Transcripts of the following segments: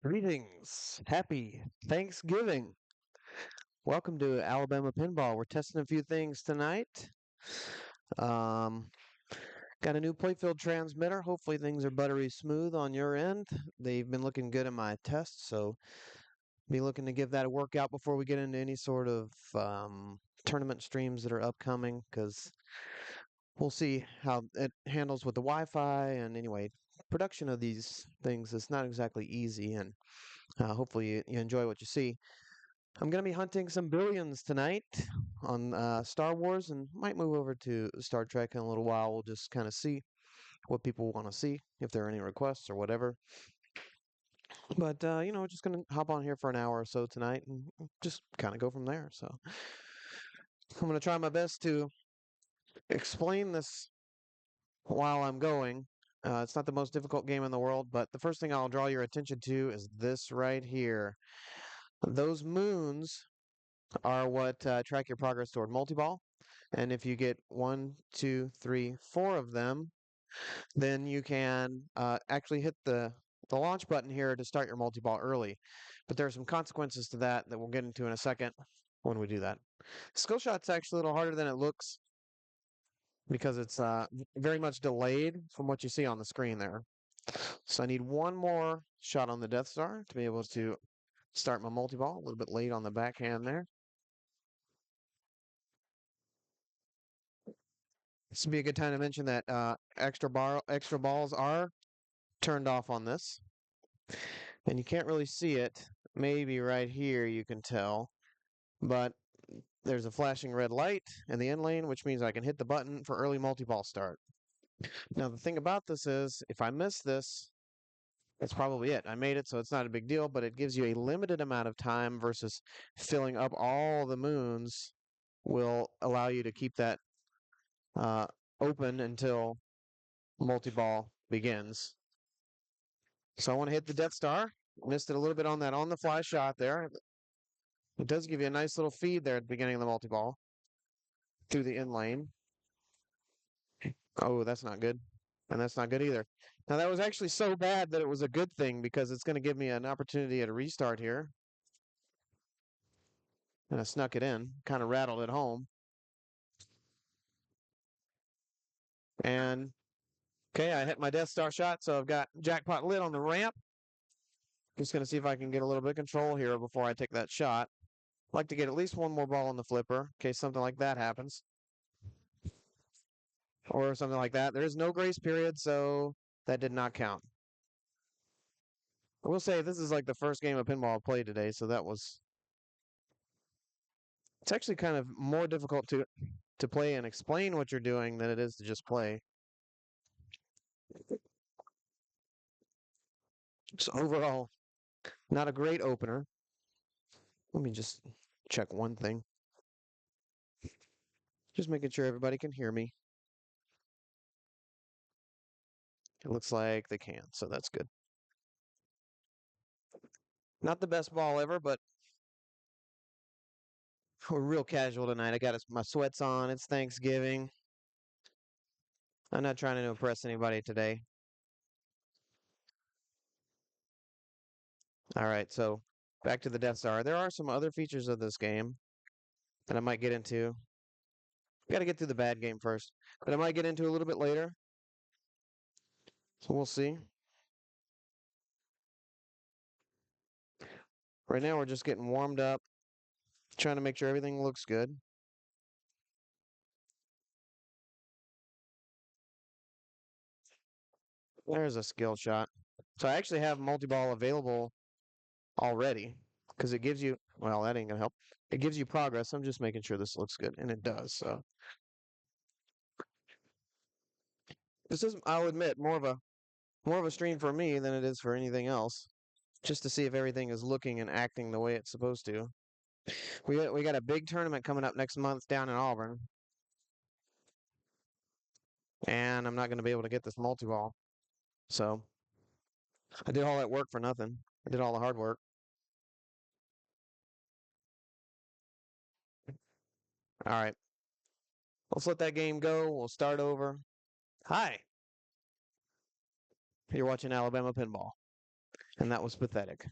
Greetings. Happy Thanksgiving. Welcome to Alabama Pinball. We're testing a few things tonight. Um, got a new playfield transmitter. Hopefully things are buttery smooth on your end. They've been looking good in my tests, so be looking to give that a workout before we get into any sort of tournament streams that are upcoming, because we'll see how it handles with the Wi-Fi. And anyway, production of these things is not exactly easy, and hopefully you enjoy what you see. I'm going to be hunting some billions tonight on Star Wars and might move over to Star Trek in a little while. We'll just kind of see what people want to see, if there are any requests or whatever. But, just going to hop on here for an hour or so tonight and just kind of go from there. So I'm going to try my best to explain this while I'm going. It's not the most difficult game in the world, but the first thing I'll draw your attention to is this right here. Those moons are what track your progress toward multi-ball. And if you get one, two, three, four of them, then you can actually hit the launch button here to start your multi-ball early. But there are some consequences to that we'll get into in a second when we do that. Skill shot's actually a little harder than it looks because it's very much delayed from what you see on the screen there. So I need one more shot on the Death Star to be able to start my multi-ball. A little bit late on the backhand there. This would be a good time to mention that extra balls are turned off on this, and you can't really see it. Maybe right here you can tell, but there's a flashing red light in the end lane, which means I can hit the button for early multi-ball start. Now the thing about this is, if I miss this, that's probably it. I made it, so it's not a big deal, but it gives you a limited amount of time versus filling up all the moons will allow you to keep that uh, open until multi-ball begins. So I want to hit the Death Star. Missed it a little bit on that on-the-fly shot there. It does give you a nice little feed there at the beginning of the multi-ball through the in lane. Oh, that's not good. And that's not good either. Now, that was actually so bad that it was a good thing because it's going to give me an opportunity at a restart here. And I snuck it in, kind of rattled it home. And, okay, I hit my Death Star shot, so I've got jackpot lit on the ramp. Just going to see if I can get a little bit of control here before I take that shot. Like to get at least one more ball on the flipper in case something like that happens. Or something like that. There is no grace period, so that did not count. I will say this is like the first game of pinball I played today, so that was it's actually kind of more difficult to play and explain what you're doing than it is to just play. So overall, not a great opener. Let me just check one thing. Just making sure everybody can hear me. It looks like they can, so that's good. Not the best ball ever, but we're real casual tonight. I got my sweats on. It's Thanksgiving. I'm not trying to impress anybody today. All right, so back to the Death Star. There are some other features of this game that I might get into. Got to get through the bad game first, but I might get into a little bit later. So we'll see. Right now, we're just getting warmed up, trying to make sure everything looks good. There's a skill shot. So I actually have multi-ball available already because it gives you, well, that ain't going to help. It gives you progress. I'm just making sure this looks good, and it does. So this is, I'll admit, more of a stream for me than it is for anything else, just to see if everything is looking and acting the way it's supposed to. We got a big tournament coming up next month down in Auburn, and I'm not going to be able to get this multi-ball. So I did all that work for nothing. I did all the hard work. All right. Let's let that game go. We'll start over. Hi. You're watching Alabama Pinball. and that was pathetic.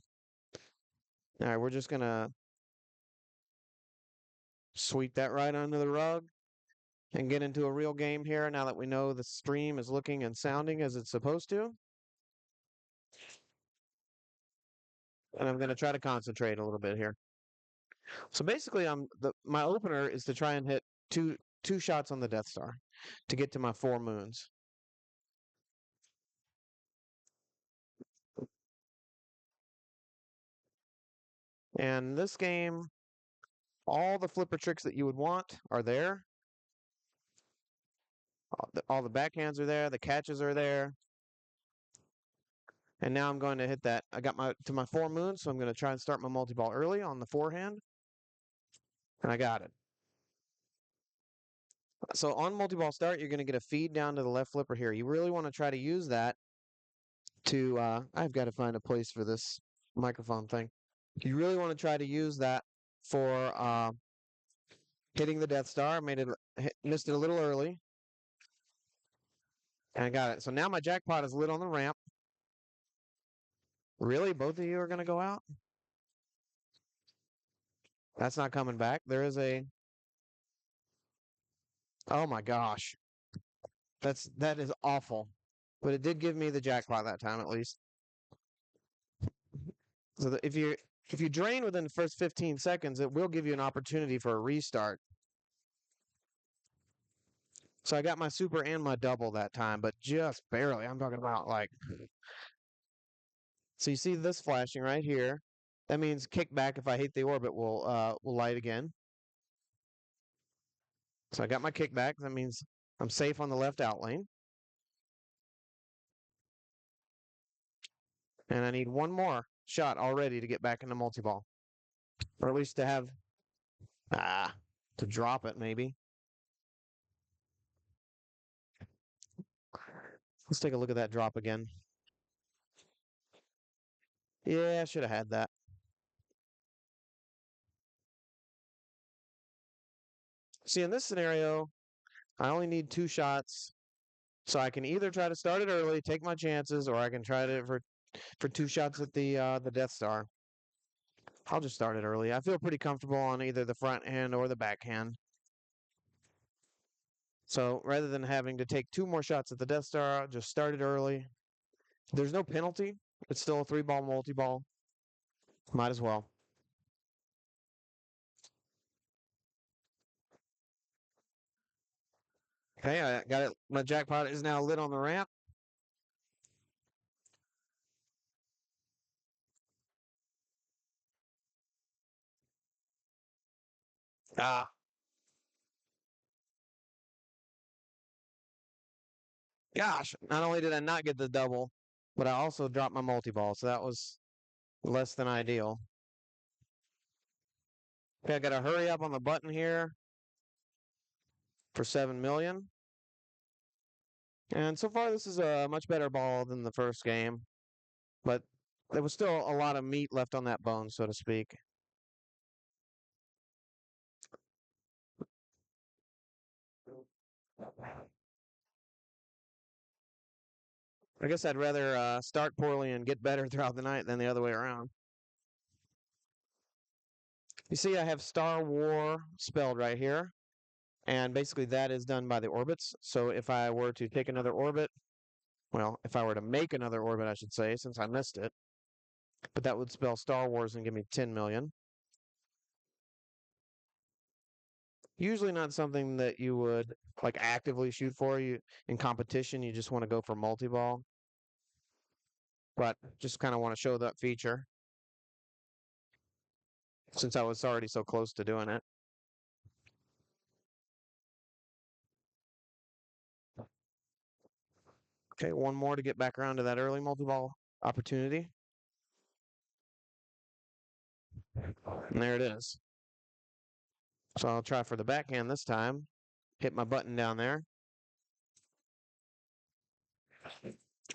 All right, we're just gonna sweep that right under the rug and get into a real game here now that we know the stream is looking and sounding as it's supposed to. And I'm going to try to concentrate a little bit here. So basically, my opener is to try and hit two shots on the Death Star to get to my 4 moons. And this game, all the flipper tricks that you would want are there. All the backhands are there. The catches are there. And now I'm going to hit that. I got to my 4 moons, so I'm going to try and start my multi-ball early on the forehand. And I got it. So on multi-ball start, you're going to get a feed down to the left flipper here. You really want to try to use that to, I've got to find a place for this microphone thing. You really want to try to use that for hitting the Death Star. Missed it a little early. And I got it. So now my jackpot is lit on the ramp. Really? Both of you are going to go out? That's not coming back. There is a... Oh my gosh. That is awful. But it did give me the jackpot that time at least. So if you drain within the first 15 seconds, it will give you an opportunity for a restart. So I got my super and my double that time, but just barely. I'm talking about like... So you see this flashing right here. That means kickback if I hit the orbit will light again. So I got my kickback. That means I'm safe on the left out lane. And I need one more shot already to get back into multi-ball. Or at least to have... to drop it maybe. Let's take a look at that drop again. Yeah, I should have had that. See, in this scenario, I only need 2 shots. So I can either try to start it early, take my chances, or I can try it for 2 shots at the Death Star. I'll just start it early. I feel pretty comfortable on either the front hand or the backhand. So rather than having to take 2 more shots at the Death Star, I'll just start it early. There's no penalty. It's still a 3-ball multi-ball. Might as well. Okay, I got it. My jackpot is now lit on the ramp. Ah. Gosh, not only did I not get the double, but I also dropped my multi-ball, so that was less than ideal. Okay, I got to hurry up on the button here for 7 million. And so far, this is a much better ball than the first game, but there was still a lot of meat left on that bone, so to speak. I guess I'd rather start poorly and get better throughout the night than the other way around. You see, I have Star War spelled right here, and basically that is done by the orbits. So if I were to take another orbit, well, if I were to make another orbit, I should say, since I missed it, but that would spell Star Wars and give me 10 million. Usually not something that you would like actively shoot for. You in competition, you just want to go for multi-ball, but just kind of want to show that feature since I was already so close to doing it. Okay, one more to get back around to that early multi-ball opportunity. And there it is. So I'll try for the backhand this time. Hit my button down there.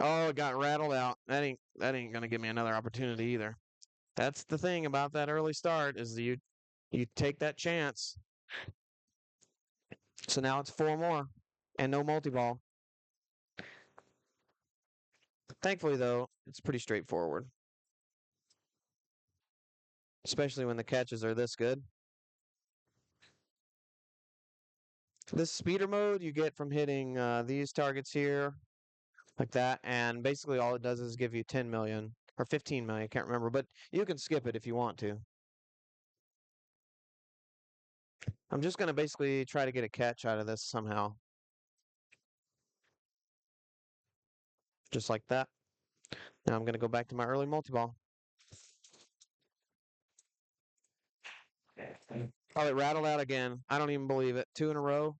Oh, it got rattled out. That ain't gonna give me another opportunity either. That's the thing about that early start is you take that chance. So now it's 4 more and no multi-ball. Thankfully though, it's pretty straightforward. especially when the catches are this good. This speeder mode you get from hitting these targets here, like that, and basically all it does is give you 10 million or 15 million, I can't remember, but you can skip it if you want to. I'm just going to basically try to get a catch out of this somehow, just like that. Now I'm going to go back to my early multi-ball. Oh, it rattled out again. I don't even believe it. 2 in a row.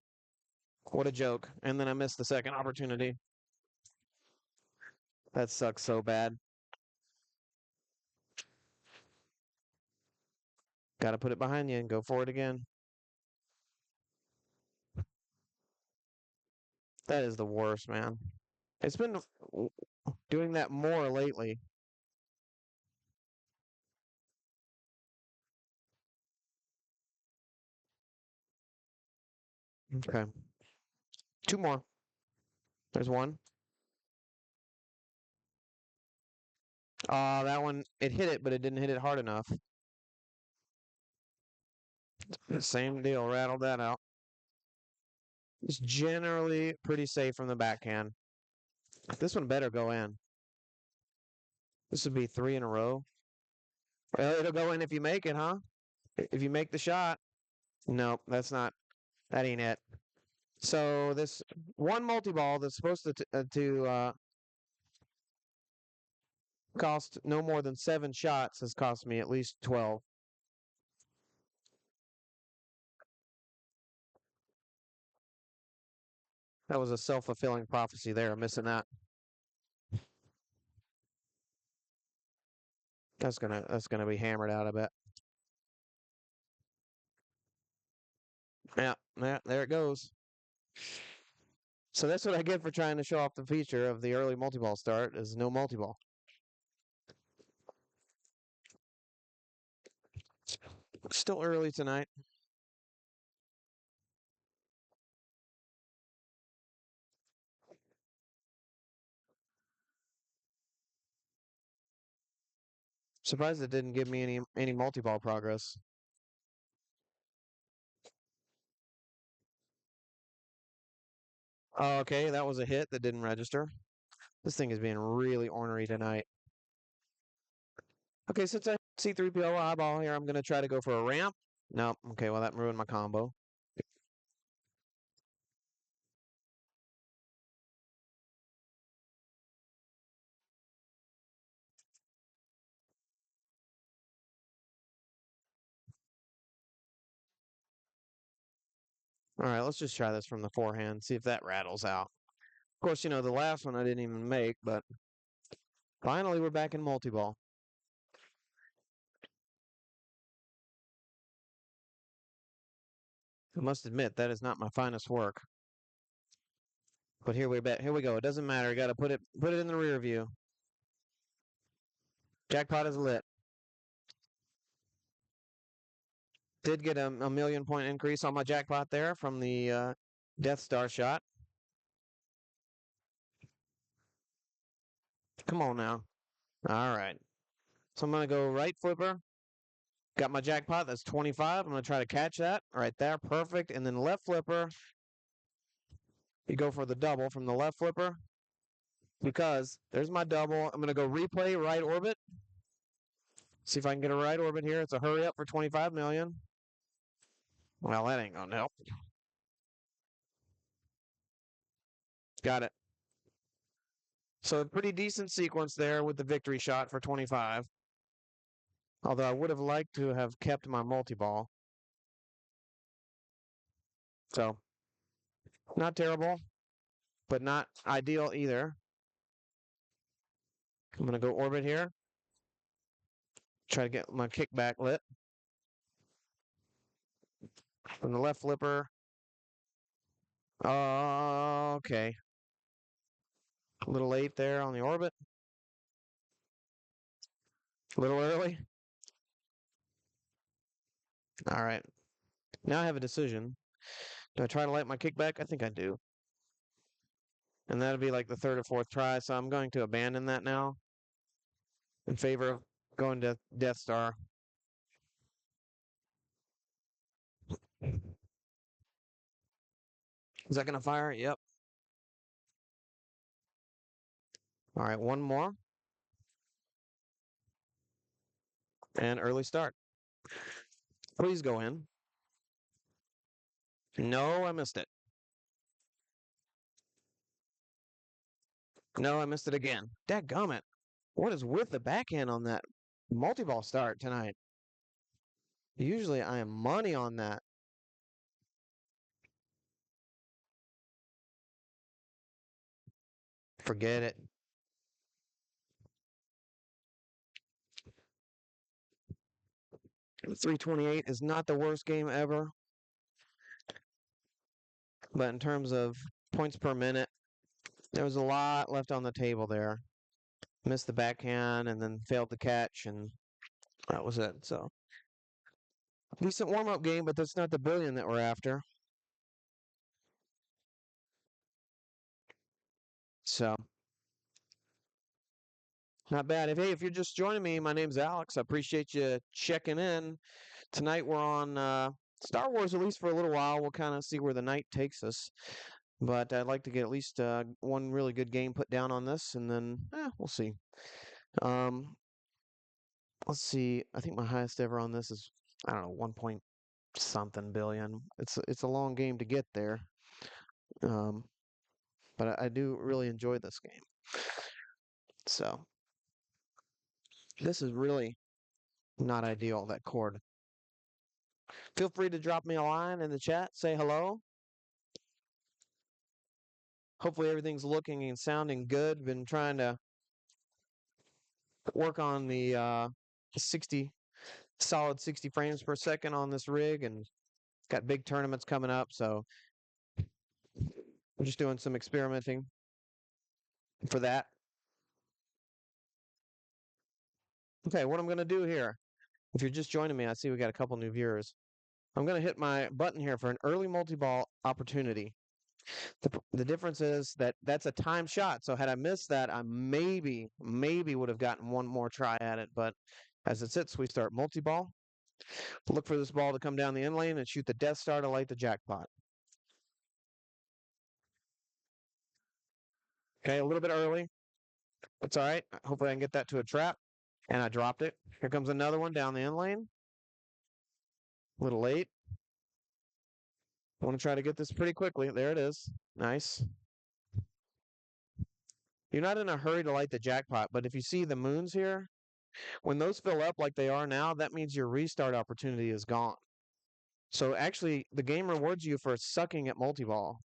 What a joke. And then I missed the second opportunity. That sucks so bad. Got to put it behind you and go for it again. That is the worst, man. It's been doing that more lately. Okay. 2 more. There's one. That one, it hit it, but it didn't hit it hard enough. Same deal, rattled that out. It's generally pretty safe from the backhand. This one better go in. This would be 3 in a row. Well, it'll go in if you make it, huh? If you make the shot. Nope, that ain't it. So this one multi-ball that's supposed to cost no more than 7 shots has cost me at least 12. That was a self-fulfilling prophecy there, missing that. That's gonna be hammered out, I bet. Yeah, yeah, there it goes. So that's what I get for trying to show off the feature of the early multi-ball start is no multi-ball. Still early tonight. Surprised it didn't give me any multi-ball progress. Oh, okay, that was a hit that didn't register. This thing is being really ornery tonight. Okay, since I see 3PO eyeball here, I'm gonna try to go for a ramp. Nope. Okay, well that ruined my combo. All right, let's just try this from the forehand, see if that rattles out. Of course, the last one I didn't even make, but finally we're back in multi-ball. I must admit that is not my finest work. But here we go. It doesn't matter. You got to put it in the rear view. Jackpot is lit. Did get a million point increase on my jackpot there from the Death Star shot. Come on now. All right. So I'm gonna go right flipper. Got my jackpot. That's 25. I'm gonna try to catch that right there. Perfect. And then left flipper. You go for the double from the left flipper because there's my double. I'm gonna go replay right orbit. See if I can get a right orbit here. It's a hurry up for 25 million. Well, that ain't gonna help. Got it. So a pretty decent sequence there with the victory shot for 25. Although I would have liked to have kept my multi-ball. So not terrible, but not ideal either. I'm gonna go orbit here. Try to get my kickback lit. From the left flipper. Okay. A little late there on the orbit. A little early. All right. Now I have a decision. Do I try to light my kickback? I think I do. And that'll be like the third or fourth try, so I'm going to abandon that now in favor of going to Death Star. Is that going to fire? Yep. All right, one more. And early start. Please go in. No, I missed it. No, I missed it again. Dadgummit. What is with the backhand on that multi-ball start tonight? Usually I am money on that. Forget it. 328 is not the worst game ever, but in terms of points per minute, there was a lot left on the table there. Missed the backhand and then failed to catch, and that was it. So, decent warm-up game, but that's not the billion that we're after. So, not bad. If you're just joining me, my name's Alex. I appreciate you checking in. Tonight we're on Star Wars, at least for a little while. We'll kind of see where the night takes us. But I'd like to get at least one really good game put down on this, and then we'll see. Um, let's see. I think my highest ever on this is, I don't know, 1 point something billion. It's a long game to get there. Um, but I do really enjoy this game. So this is really not ideal, that chord. Feel free to drop me a line in the chat, say hello. Hopefully everything's looking and sounding good. Been trying to work on the 60 solid 60 frames per second on this rig, and got big tournaments coming up, so I'm just doing some experimenting for that. Okay, what I'm going to do here, if you're just joining me, I see we got a couple new viewers. I'm going to hit my button here for an early multi-ball opportunity. The difference is that that's a time shot, so had I missed that, I maybe would have gotten one more try at it, but as it sits, we start multi-ball. Look for this ball to come down the in lane and shoot the Death Star to light the jackpot. Okay, a little bit early. That's all right. Hopefully I can get that to a trap. And I dropped it. Here comes another one down the in lane. A little late. I want to try to get this pretty quickly. There it is. Nice. You're not in a hurry to light the jackpot, but if you see the moons here, when those fill up like they are now, that means your restart opportunity is gone. So actually, the game rewards you for sucking at multi-ball.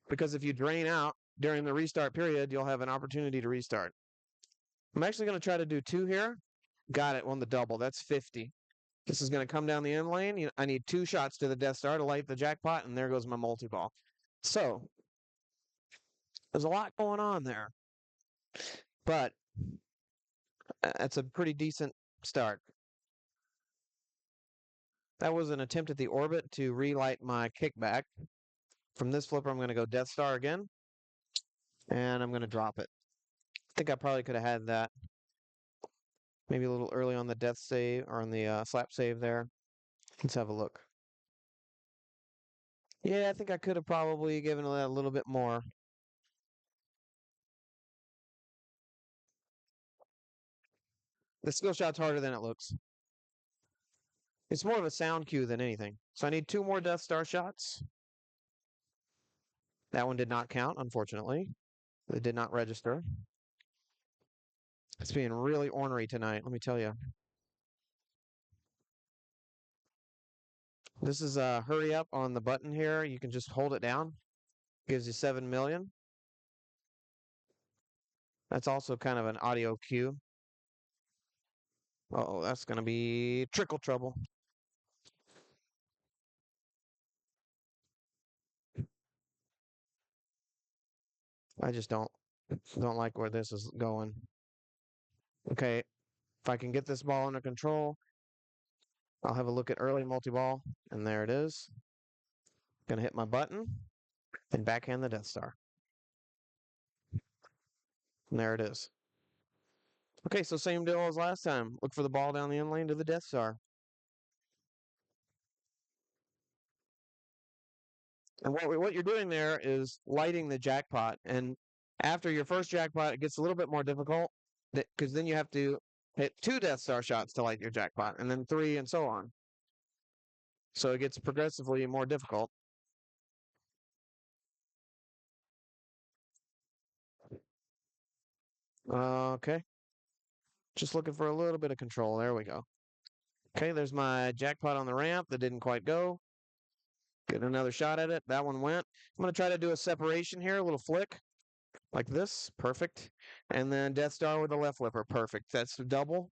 Because if you drain out during the restart period, you'll have an opportunity to restart. I'm actually going to try to do two here. Got it on the double. That's 50. This is going to come down the in lane. I need two shots to the Death Star to light the jackpot, and there goes my multi-ball. So, there's a lot going on there. But that's a pretty decent start. That was an attempt at the orbit to relight my kickback. From this flipper, I'm going to go Death Star again. And I'm going to drop it. I think I probably could have had that maybe a little early on the death save, or on the slap save there. Let's have a look. Yeah, I think I could have probably given that a little bit more. The skill shot's harder than it looks. It's more of a sound cue than anything. So I need two more Death Star shots. That one did not count, unfortunately. It did not register. It's being really ornery tonight, let me tell you. This is a hurry up on the button here. You can just hold it down. Gives you 7 million. That's also kind of an audio cue. Uh-oh, that's going to be trickle trouble. I just don't like where this is going. Okay, if I can get this ball under control, I'll have a look at early multi-ball, and there it is. Gonna hit my button and backhand the Death Star. And there it is. Okay, so same deal as last time. Look for the ball down the in lane to the Death Star. And what you're doing there is lighting the jackpot. And after your first jackpot, it gets a little bit more difficult because then you have to hit 2 Death Star shots to light your jackpot, and then 3, and so on. So it gets progressively more difficult. Okay. Just looking for a little bit of control. There we go. Okay, there's my jackpot on the ramp that didn't quite go. Get another shot at it. That one went. I'm going to try to do a separation here, a little flick like this. Perfect. And then Death Star with the left flipper. Perfect. That's a double.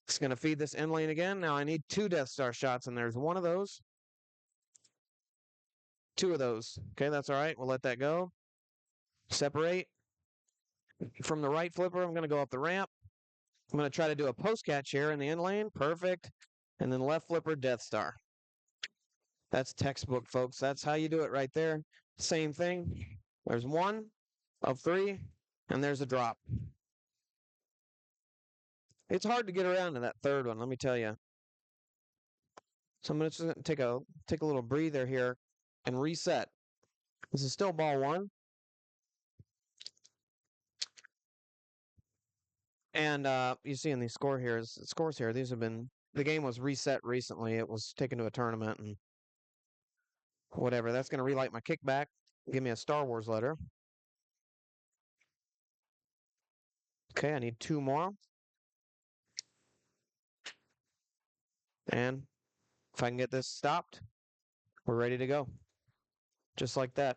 It's going to feed this end lane again. Now I need 2 Death Star shots, and there's one of those. 2 of those. Okay, that's all right. We'll let that go. Separate. From the right flipper, I'm going to go up the ramp. I'm going to try to do a post catch here in the end lane. Perfect. And then left flipper, Death Star. That's textbook, folks. That's how you do it right there. Same thing. There's 1 of 3, and there's a drop. It's hard to get around to that third one, let me tell you. So I'm going to just take a little breather here and reset. This is still ball 1. And you see in these scores here, these have been, the game was reset recently. It was taken to a tournament and whatever. That's going to relight my kickback. Give me a Star Wars letter. Okay, I need 2 more. And if I can get this stopped, we're ready to go. Just like that.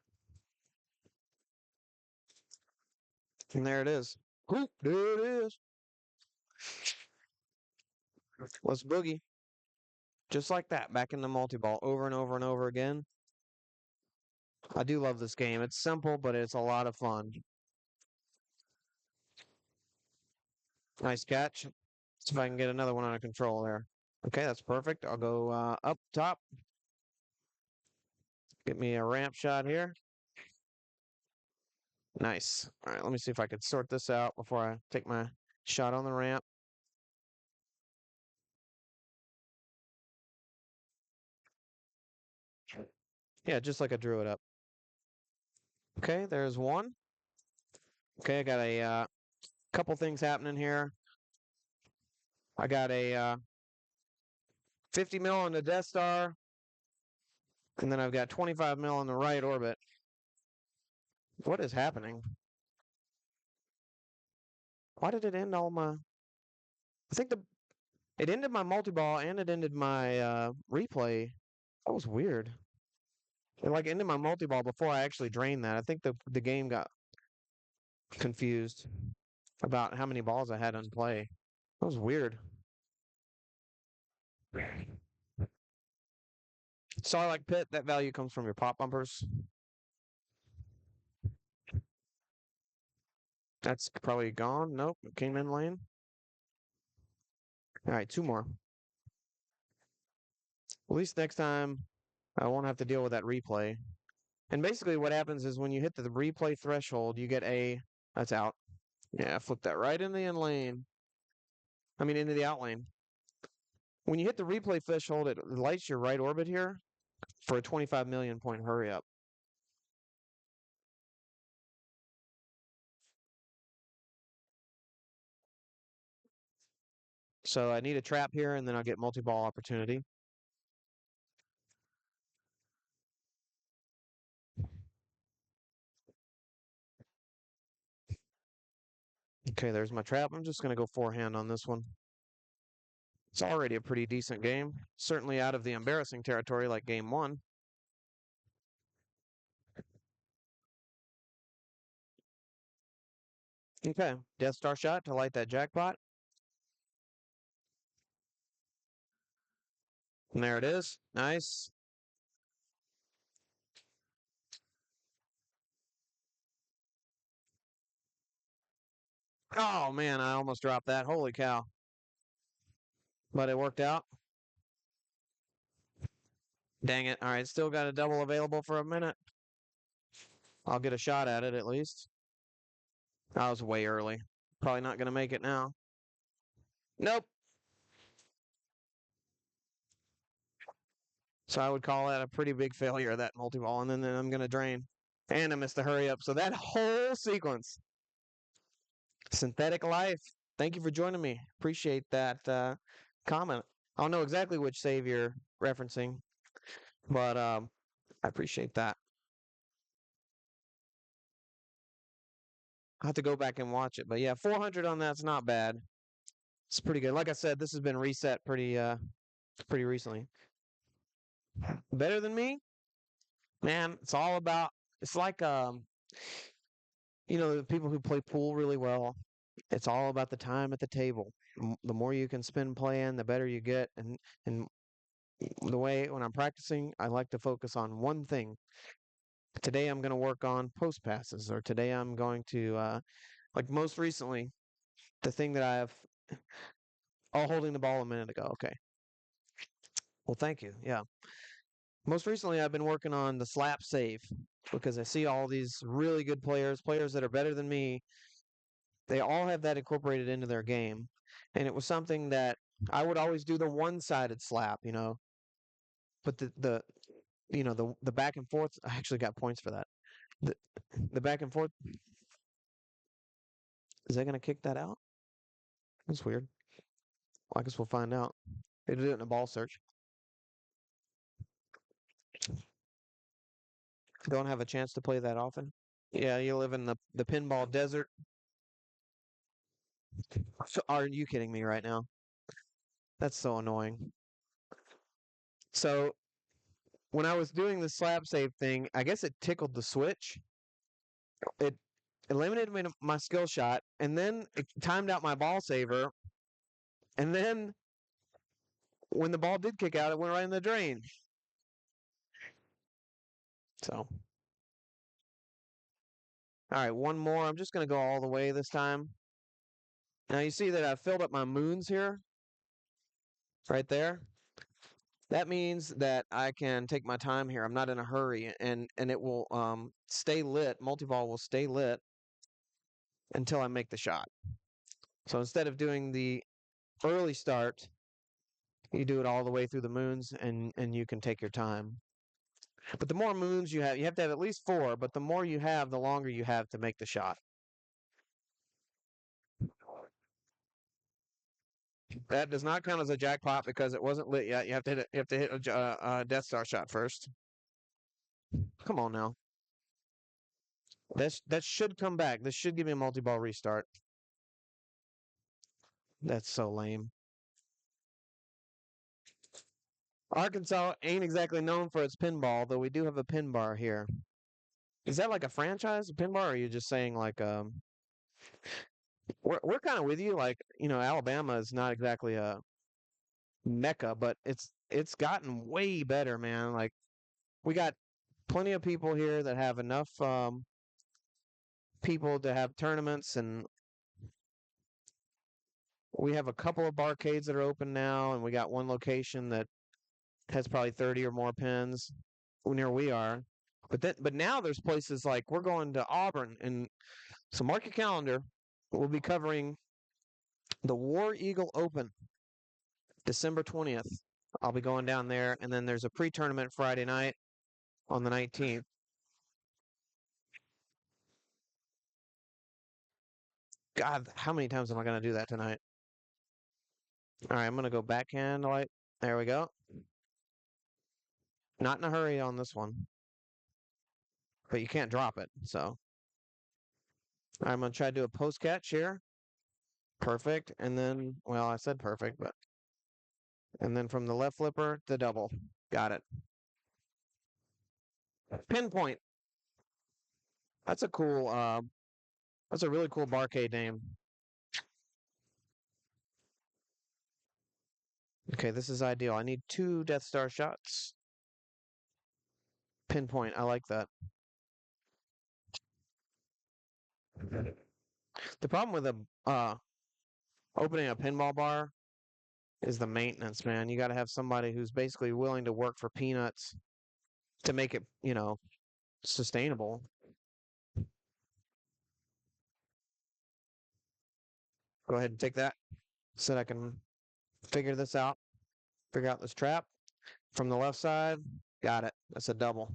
And there it is. Whoop, there it is. Let's boogie. Just like that, back in the multi-ball over and over and over again. I do love this game. It's simple, but it's a lot of fun. Nice catch. See if I can get another one under control there. Okay, that's perfect. I'll go up top. Get me a ramp shot here. Nice. All right, let me see if I can sort this out before I take my shot on the ramp. Yeah, just like I drew it up. Okay, there's one. Okay, I got a couple things happening here. I got a 50 mil on the Death Star, and then I've got 25 mil on the right orbit. What is happening? Why did it end all my? I think it ended my multi-ball and it ended my replay. That was weird. It like ended my multi-ball before I actually drained that. I think the game got confused about how many balls I had on play. That was weird. Starlight Pit, that value comes from your pop bumpers. That's probably gone. Nope, it came in lane. All right, 2 more. At least next time I won't have to deal with that replay. And basically what happens is when you hit the replay threshold, you get a, that's out. Yeah, flip that right in the in lane. I mean, into the out lane. When you hit the replay threshold, it lights your right orbit here for a 25 million point hurry up. So I need a trap here, and then I'll get multi-ball opportunity. Okay, there's my trap. I'm just going to go forehand on this one. It's already a pretty decent game. Certainly out of the embarrassing territory like game 1. Okay, Death Star shot to light that jackpot. And there it is. Nice. Oh, man, I almost dropped that. Holy cow. But it worked out. Dang it. All right, still got a double available for a minute. I'll get a shot at it at least. I was way early. Probably not going to make it now. Nope. So I would call that a pretty big failure, that multi-ball, and then I'm going to drain. And I missed the hurry up. So that whole sequence, synthetic life. Thank you for joining me. Appreciate that comment. I don't know exactly which save you're referencing, but I appreciate that. I have to go back and watch it, but yeah, 400 on that's not bad. It's pretty good. Like I said, this has been reset pretty recently. Better than me, man. It's all about. It's like the people who play pool really well. It's all about the time at the table. The more you can spend playing, the better you get. And the way when I'm practicing, I like to focus on one thing. Today I'm going to work on post passes, or today I'm going to like most recently, the thing that I have. Oh, holding the ball a minute ago. Okay. Well, thank you. Yeah. Most recently, I've been working on the slap save because I see all these really good players, players that are better than me. They all have that incorporated into their game. And it was something that I would always do the one-sided slap, but the back and forth, I actually got points for that. The the back and forth, is that going to kick that out? That's weird. Well, I guess we'll find out. They did it in a ball search. Don't have a chance to play that often. Yeah, you live in the pinball desert. So, are you kidding me right now? That's so annoying. So when I was doing the slap save thing, I guess it tickled the switch. It eliminated my skill shot, and then it timed out my ball saver. And then when the ball did kick out, it went right in the drain. So, all right, one more. I'm just going to go all the way this time. Now you see that I filled up my moons here, right there. That means that I can take my time here. I'm not in a hurry, and it will stay lit. Multi-ball will stay lit until I make the shot. So instead of doing the early start, you do it all the way through the moons, and you can take your time. But the more moons you have to have at least 4, but the more you have, the longer you have to make the shot. That does not count as a jackpot because it wasn't lit yet. You have to hit a Death Star shot first. Come on now. That should come back. This should give me a multi-ball restart. That's so lame. Arkansas ain't exactly known for its pinball, though we do have a pin bar here. Is that like a franchise, a pin bar, or are you just saying like we're kind of with you. Like, Alabama is not exactly a mecca, but it's gotten way better, man. Like, we got plenty of people here that have enough people to have tournaments, and we have a couple of barcades that are open now, and we got one location that has probably 30 or more pins near we are. But now there's places like we're going to Auburn, and so mark your calendar. We'll be covering the War Eagle Open, December 20th. I'll be going down there, and then there's a pre-tournament Friday night on the 19th. God, how many times am I going to do that tonight? All right, I'm going to go backhand light. There we go. Not in a hurry on this one, but you can't drop it. So I'm going to try to do a post catch here. Perfect. And then, well, I said perfect, but. And then from the left flipper, the double. Got it. Pinpoint. That's a cool, that's a really cool barcade name. Okay, this is ideal. I need 2 Death Star shots. Pinpoint. I like that. The problem with opening a pinball bar is the maintenance, man. You got to have somebody who's basically willing to work for peanuts to make it, sustainable. Go ahead and take that so that I can figure this out, figure out this trap. from the left side. Got it. That's a double.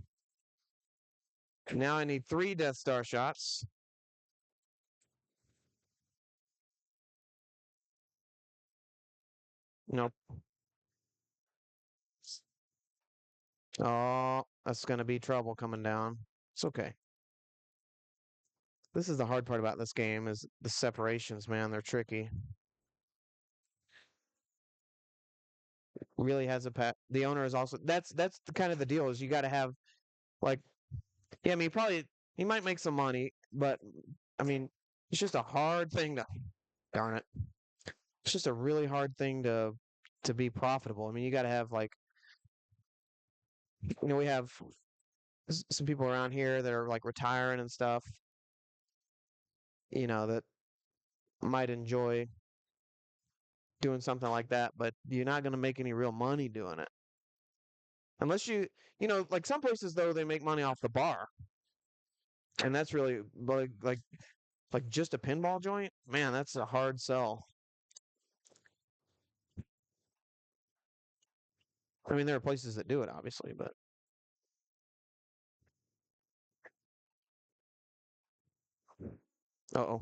Now I need 3 Death Star shots. Nope. Oh, that's going to be trouble coming down. It's okay. This is the hard part about this game is the separations, man. They're tricky. Really has a pet. The owner is also that's the kind of the deal is you got to have like yeah. I mean, he might make some money, but I mean, it's just a hard thing to darn it. It's just a really hard thing to be profitable. I mean, you got to have like we have some people around here that are like retiring and stuff. That might enjoy doing something like that, but you're not going to make any real money doing it. Unless like some places though they make money off the bar. And that's really like just a pinball joint? Man, that's a hard sell. I mean, there are places that do it obviously, but uh-oh.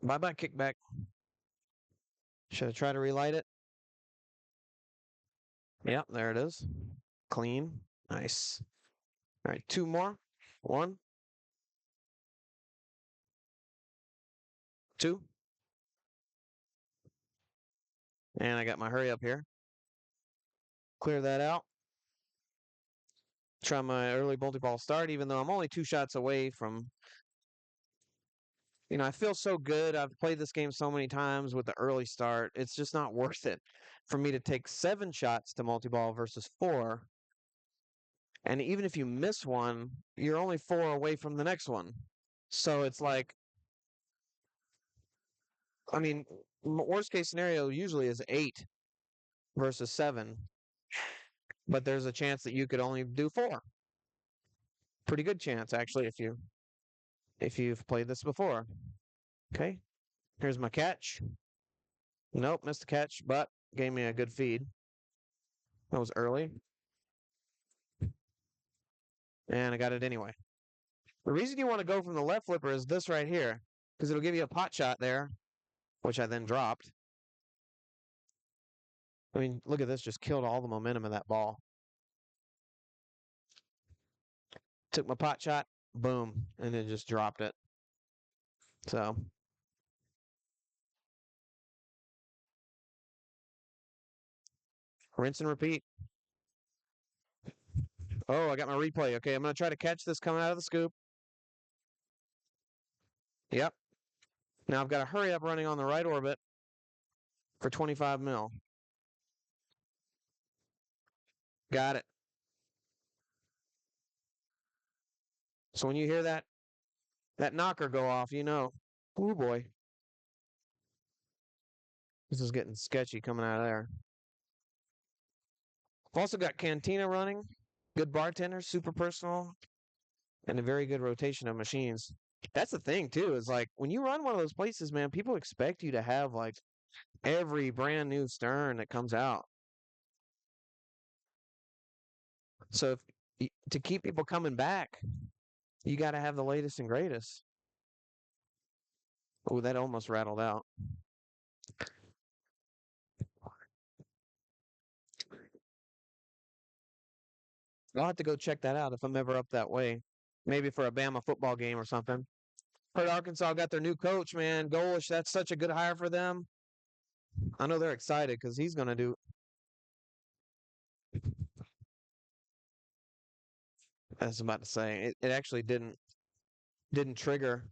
Bye-bye kickback. Should I try to relight it? Yep, there it is. Clean. Nice. All right, 2 more. 1, 2. And I got my hurry up here. Clear that out. Try my early multi-ball start, even though I'm only 2 shots away from. I feel so good. I've played this game so many times with the early start. It's just not worth it for me to take 7 shots to multi-ball versus 4. And even if you miss one, you're only 4 away from the next one. So it's like, I mean, worst case scenario usually is 8 versus 7, but there's a chance that you could only do 4. Pretty good chance actually if you've played this before. Okay, here's my catch. Nope, missed the catch, but gave me a good feed. That was early, and I got it anyway. The reason you want to go from the left flipper is this right here, because it'll give you a pot shot there, which I then dropped. I mean, look at this, just killed all the momentum of that ball. Took my pot shot, boom, and then just dropped it. So, rinse and repeat. Oh, I got my replay. Okay, I'm going to try to catch this coming out of the scoop. Yep. Now I've got a hurry up running on the right orbit for 25 mil. Got it. So when you hear that knocker go off, you know, oh boy, this is getting sketchy coming out of there. I've also got Cantina running, good bartender, super personal, and a very good rotation of machines. That's the thing too, is like when you run one of those places, man, people expect you to have like every brand new Stern that comes out. So to keep people coming back, you got to have the latest and greatest. Oh, that almost rattled out. I'll have to go check that out if I'm ever up that way. Maybe for a Bama football game or something. Heard Arkansas got their new coach, man. Golish, that's such a good hire for them. I know they're excited because he's going to do. I was about to say it actually didn't trigger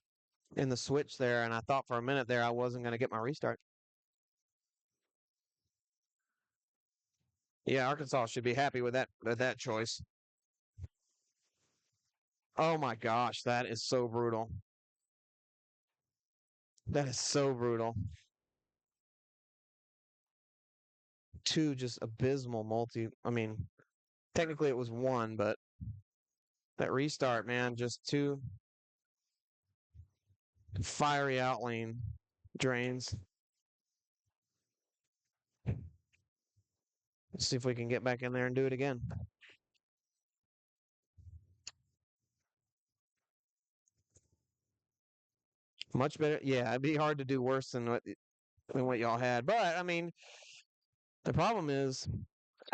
in the switch there, and I thought for a minute there I wasn't going to get my restart. Yeah, Arkansas should be happy with that choice. Oh my gosh, that is so brutal. That is so brutal. 2 just abysmal multi. I mean, technically it was 1, but that restart, man, just 2 fiery outlane drains. Let's see if we can get back in there and do it again. Much better. Yeah, it'd be hard to do worse than what y'all had. But I mean, the problem is,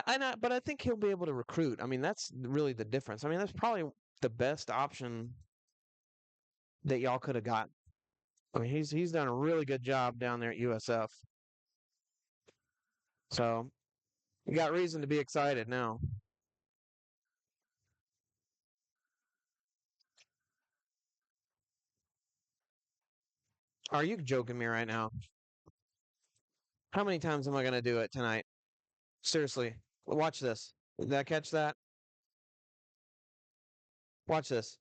but I think he'll be able to recruit. I mean, that's really the difference. I mean, that's probably the best option that y'all could have got. I mean, he's done a really good job down there at USF. So you got reason to be excited now. Are you joking me right now? How many times am I going to do it tonight? Seriously, watch this. Did I catch that? Watch this.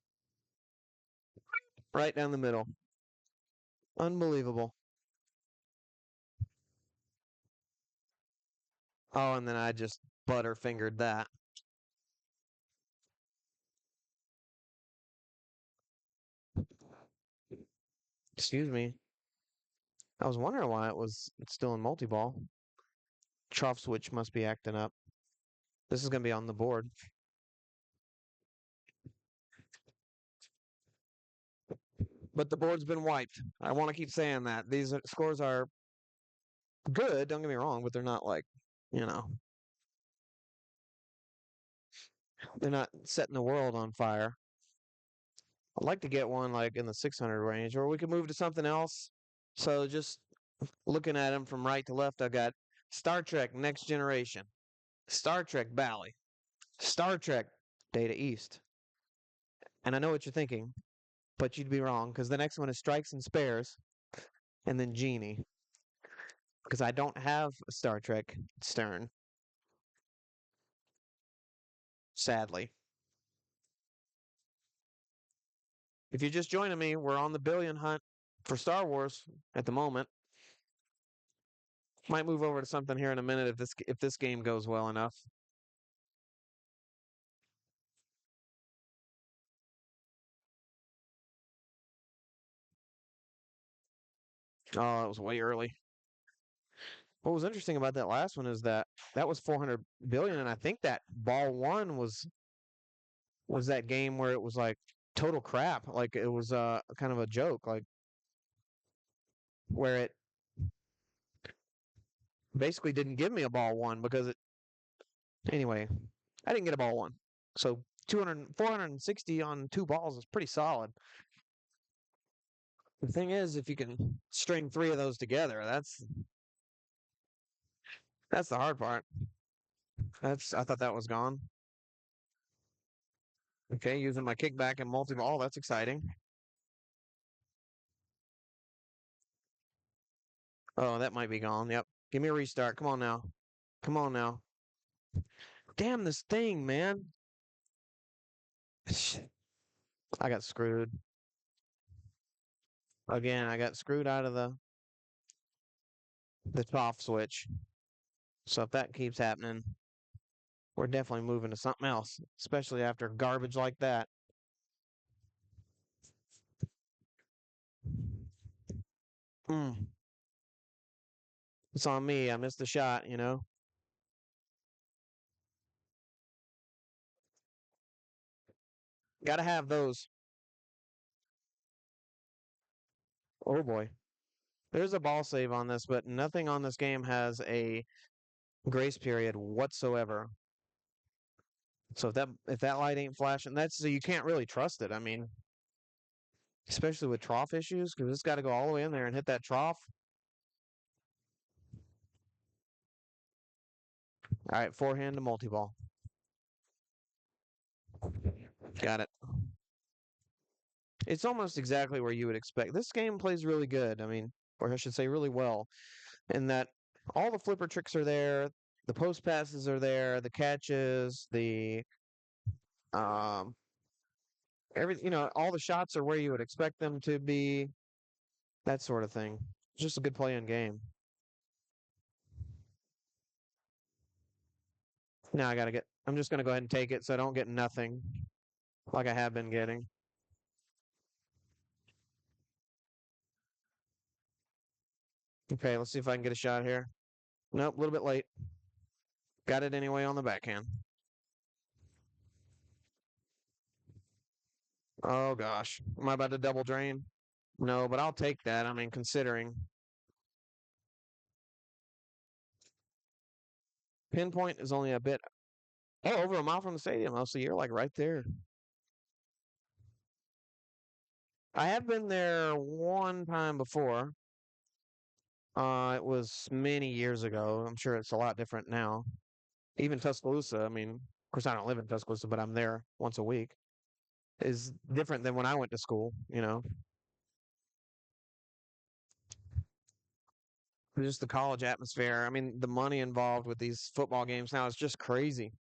Right down the middle. Unbelievable. Oh, and then I just butterfingered that. Excuse me. I was wondering why it's still in multi-ball. Trough switch must be acting up. This is going to be on the board. But the board's been wiped. I want to keep saying that. Scores are good, don't get me wrong, but they're not like, you know, they're not setting the world on fire. I'd like to get one like in the 600 range, or we could move to something else. So just looking at them from right to left, I got Star Trek Next Generation, Star Trek Bally, Star Trek Data East. And I know what you're thinking, but you'd be wrong because the next one is Strikes and Spares, and then Genie. Because I don't have a Star Trek Stern, sadly. If you're just joining me, we're on the billion hunt for Star Wars at the moment. Might move over to something here in a minute if this game goes well enough. Oh, it was way early. What was interesting about that last one is that was 400 billion, and I think that ball one was that game where it was like total crap, like it was kind of a joke, like where it basically didn't give me a ball one because it anyway. I didn't get a ball one, so 460 on two balls is pretty solid. The thing is, if you can string three of those together, that's the hard part. I thought that was gone. Okay, using my kickback and multi-ball. That's exciting. Oh, that might be gone. Yep. Give me a restart. Come on now. Come on now. Damn this thing, man. I got screwed. Again, I got screwed out of the off switch. So if that keeps happening, we're definitely moving to something else, especially after garbage like that. Mm, it's on me. I missed the shot. Got to have those. Oh boy. There's a ball save on this, but nothing on this game has a grace period whatsoever. So if that light ain't flashing, that's so you can't really trust it. I mean, especially with trough issues, because it's got to go all the way in there and hit that trough. All right, forehand to multi-ball. Got it. It's almost exactly where you would expect. This game plays really good. I mean, or I should say, really well, in that all the flipper tricks are there, the post passes are there, the catches, the um, all the shots are where you would expect them to be. That sort of thing. It's just a good playing game. Now I'm just gonna go ahead and take it so I don't get nothing like I have been getting. Okay, let's see if I can get a shot here. Nope, a little bit late. Got it anyway on the backhand. Oh gosh. Am I about to double drain? No, but I'll take that. I mean, considering Pinpoint is only a bit over a mile from the stadium. Oh, so you're like right there. I have been there one time before. It was many years ago. I'm sure it's a lot different now. Even Tuscaloosa, I mean, of course I don't live in Tuscaloosa, but I'm there once a week. Is different than when I went to school. Just the college atmosphere. I mean, the money involved with these football games now is just crazy.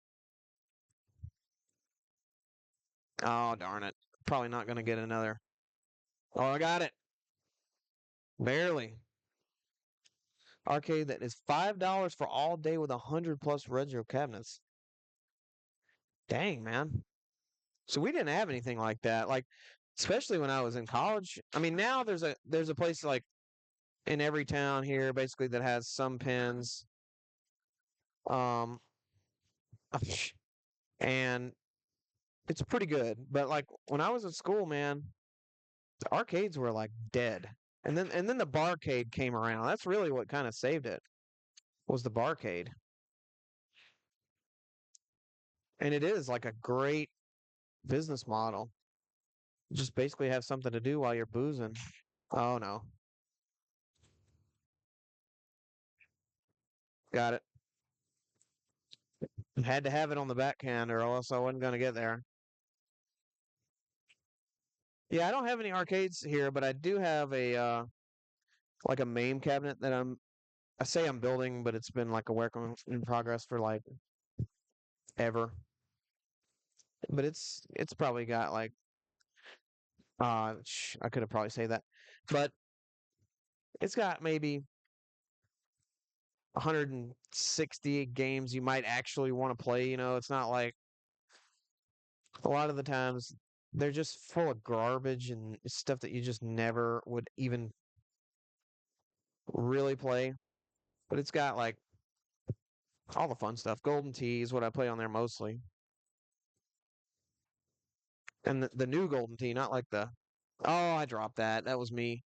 Oh, darn it. Probably not going to get another. Oh, I got it. Barely. Arcade that is $5 for all day with 100 plus retro cabinets. Dang, man. So we didn't have anything like that. Like, especially when I was in college. I mean, now there's a place like in every town here basically that has some pins. Um, and it's pretty good. But like when I was in school, man, the arcades were like dead. And then the barcade came around. That's really what kind of saved it was the barcade. And it is like a great business model. Just basically have something to do while you're boozing. Oh no. Got it. Had to have it on the backhand or else I wasn't gonna get there. Yeah, I don't have any arcades here, but I do have a like a MAME cabinet that I say I'm building, but it's been like a work in progress for like ever. But it's probably got like I could have probably say that. But it's got maybe 160 games you might actually want to play. It's not like a lot of the times they're just full of garbage and stuff that you just never would even really play. But it's got like all the fun stuff. Golden Tee is what I play on there mostly. And the new Golden Tee, not like the oh, I dropped that. That was me.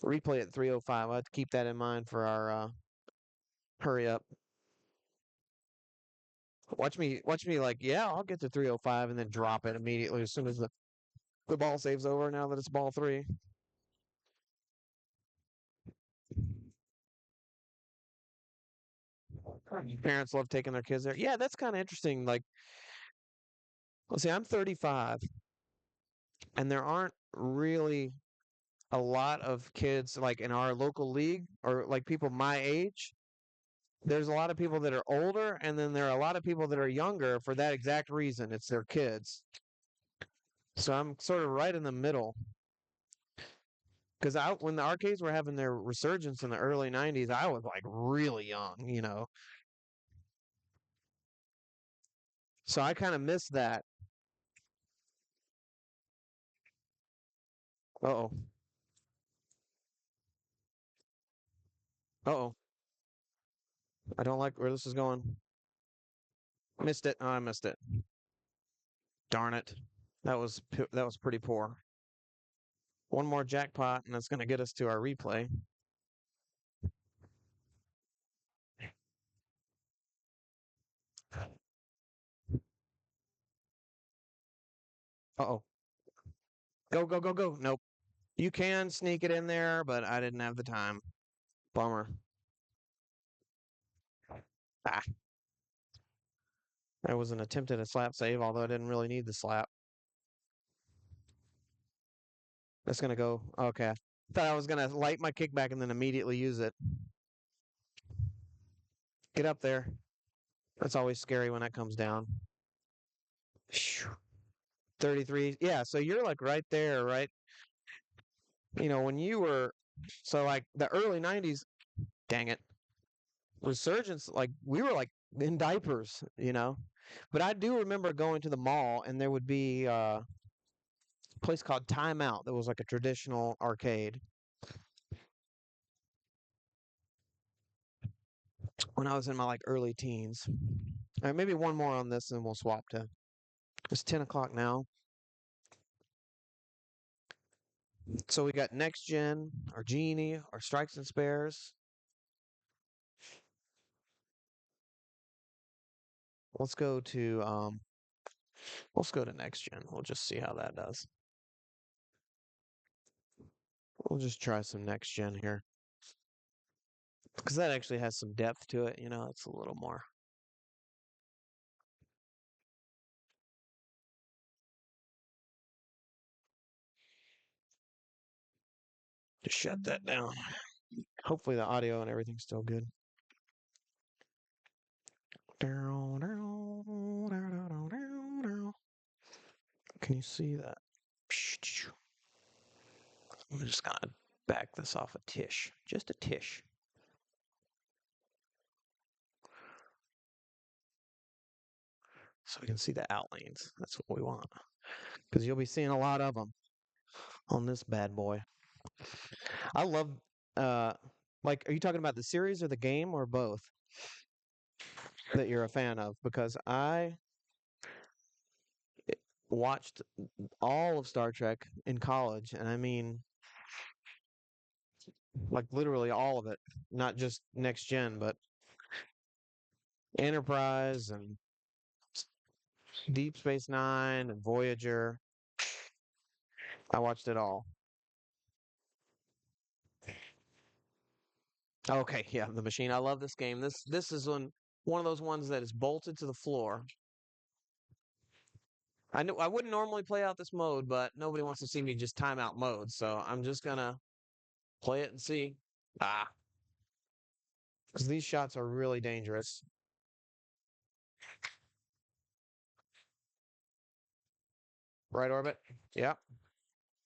Replay at 305. I have to keep that in mind for our hurry up. Watch me like, yeah, I'll get to 305 and then drop it immediately as soon as the ball saves over now that it's ball three. Parents love taking their kids there. Yeah, that's kind of interesting. Like, let's see, I'm 35, and there aren't really a lot of kids like in our local league or like people my age. There's a lot of people that are older, and then there are a lot of people that are younger for that exact reason. It's their kids. So I'm sort of right in the middle. Because when the arcades were having their resurgence in the early '90s, I was like really young. So I kind of missed that. Uh-oh. Uh-oh. I don't like where this is going. Missed it. Oh, I missed it. Darn it. That was pretty poor. One more jackpot, and that's going to get us to our replay. Uh-oh. Go, go, go, go. Nope. You can sneak it in there, but I didn't have the time. Bummer. Ah, that was an attempt at a slap save, although I didn't really need the slap. That's going to go. Okay. Thought I was going to light my kickback and then immediately use it. Get up there. That's always scary when that comes down. 33. Yeah, so you're like right there, right? When you were so like the early 90s, dang it. Resurgence, like we were like in diapers. But I do remember going to the mall and there would be Place called Timeout that was like a traditional arcade when I was in my like early teens. All right, maybe one more on this and we'll swap to. It's 10 o'clock now. So we got Next Gen, or Genie, or Strikes and Spares. Let's go to Next Gen. We'll just see how that does. We'll just try some Next Gen here. Because that actually has some depth to it, you know, it's a little more. Just shut that down. Hopefully the audio and everything's still good. Can you see that? I'm just gonna back this off a tish. Just a tish. So we can see the outlanes. That's what we want. Because you'll be seeing a lot of them on this bad boy. I love, uh, like, are you talking about the series or the game or both that you're a fan of? Because I watched all of Star Trek in college, and I mean, like, literally all of it, not just Next Gen, but Enterprise and Deep Space Nine and Voyager. I watched it all. Okay, yeah, the machine. I love this game. This is one of those ones that is bolted to the floor. I know I wouldn't normally play out this mode, but nobody wants to see me just time out mode, so I'm just gonna play it and see. Ah, because these shots are really dangerous. Right orbit. Yeah.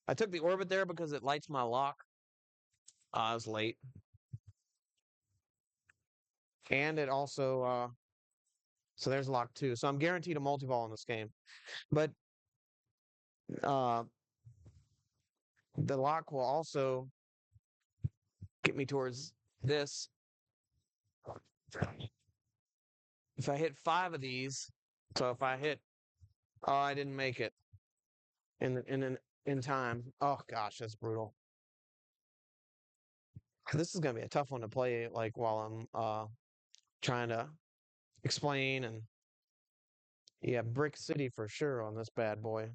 I took the orbit there because it lights my lock. I was late. And it also so there's lock two. So I'm guaranteed a multi-ball in this game. But uh the lock will also get me towards this. If I hit 5 of these, so if I hit, oh, I didn't make it in time. Oh gosh, that's brutal. This is gonna be a tough one to play, like while I'm trying to explain. And yeah, Brick City for sure on this bad boy.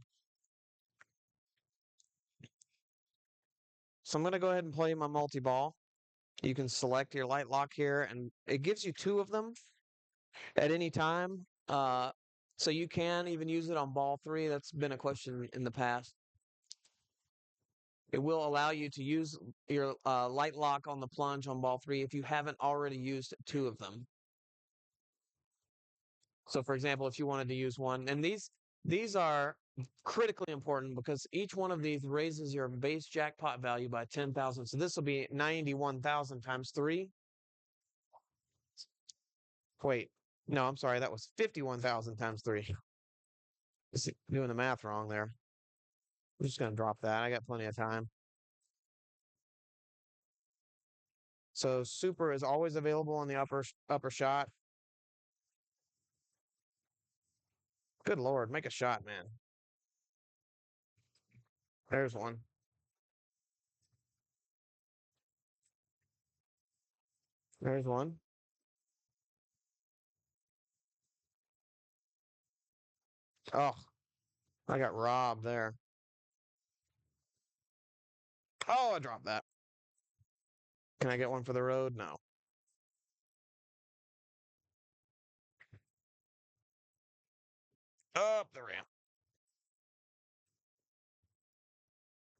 So I'm gonna go ahead and play my multi-ball. You can select your light lock here, and it gives you 2 of them at any time. So you can even use it on ball 3. That's been a question in the past. It will allow you to use your light lock on the plunge on ball 3 if you haven't already used 2 of them. So, for example, if you wanted to use one, and these are critically important because each one of these raises your base jackpot value by 10,000. So this will be 91,000 times 3. Wait, no, I'm sorry, that was 51,000 times 3. Just doing the math wrong there. I'm just gonna drop that. I got plenty of time. So super is always available on the upper shot. Good Lord, make a shot, man. There's one. There's one. Oh, I got robbed there. Oh, I dropped that. Can I get one for the road? No. Up the ramp.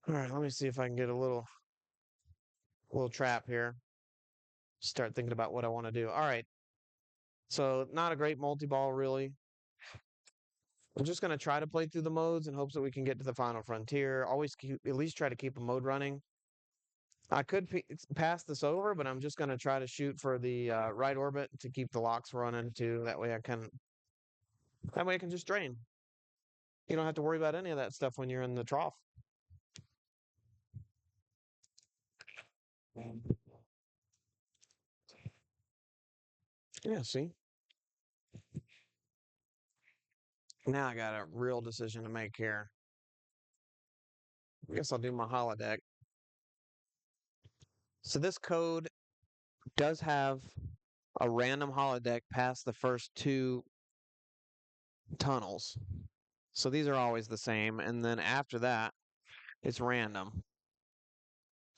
All right, let me see if I can get a little trap here. Start thinking about what I want to do. All right. So not a great multi-ball, really. I'm just going to try to play through the modes in hopes that we can get to the final frontier. Always at least try to keep a mode running. I could pass this over, but I'm just going to try to shoot for the right orbit to keep the locks running too. That way I can just drain. You don't have to worry about any of that stuff when you're in the trough. Yeah, see? Now I got a real decision to make here. I guess I'll do my holodeck. So this code does have a random holodeck past the first two tunnels. So these are always the same. And then after that, it's random.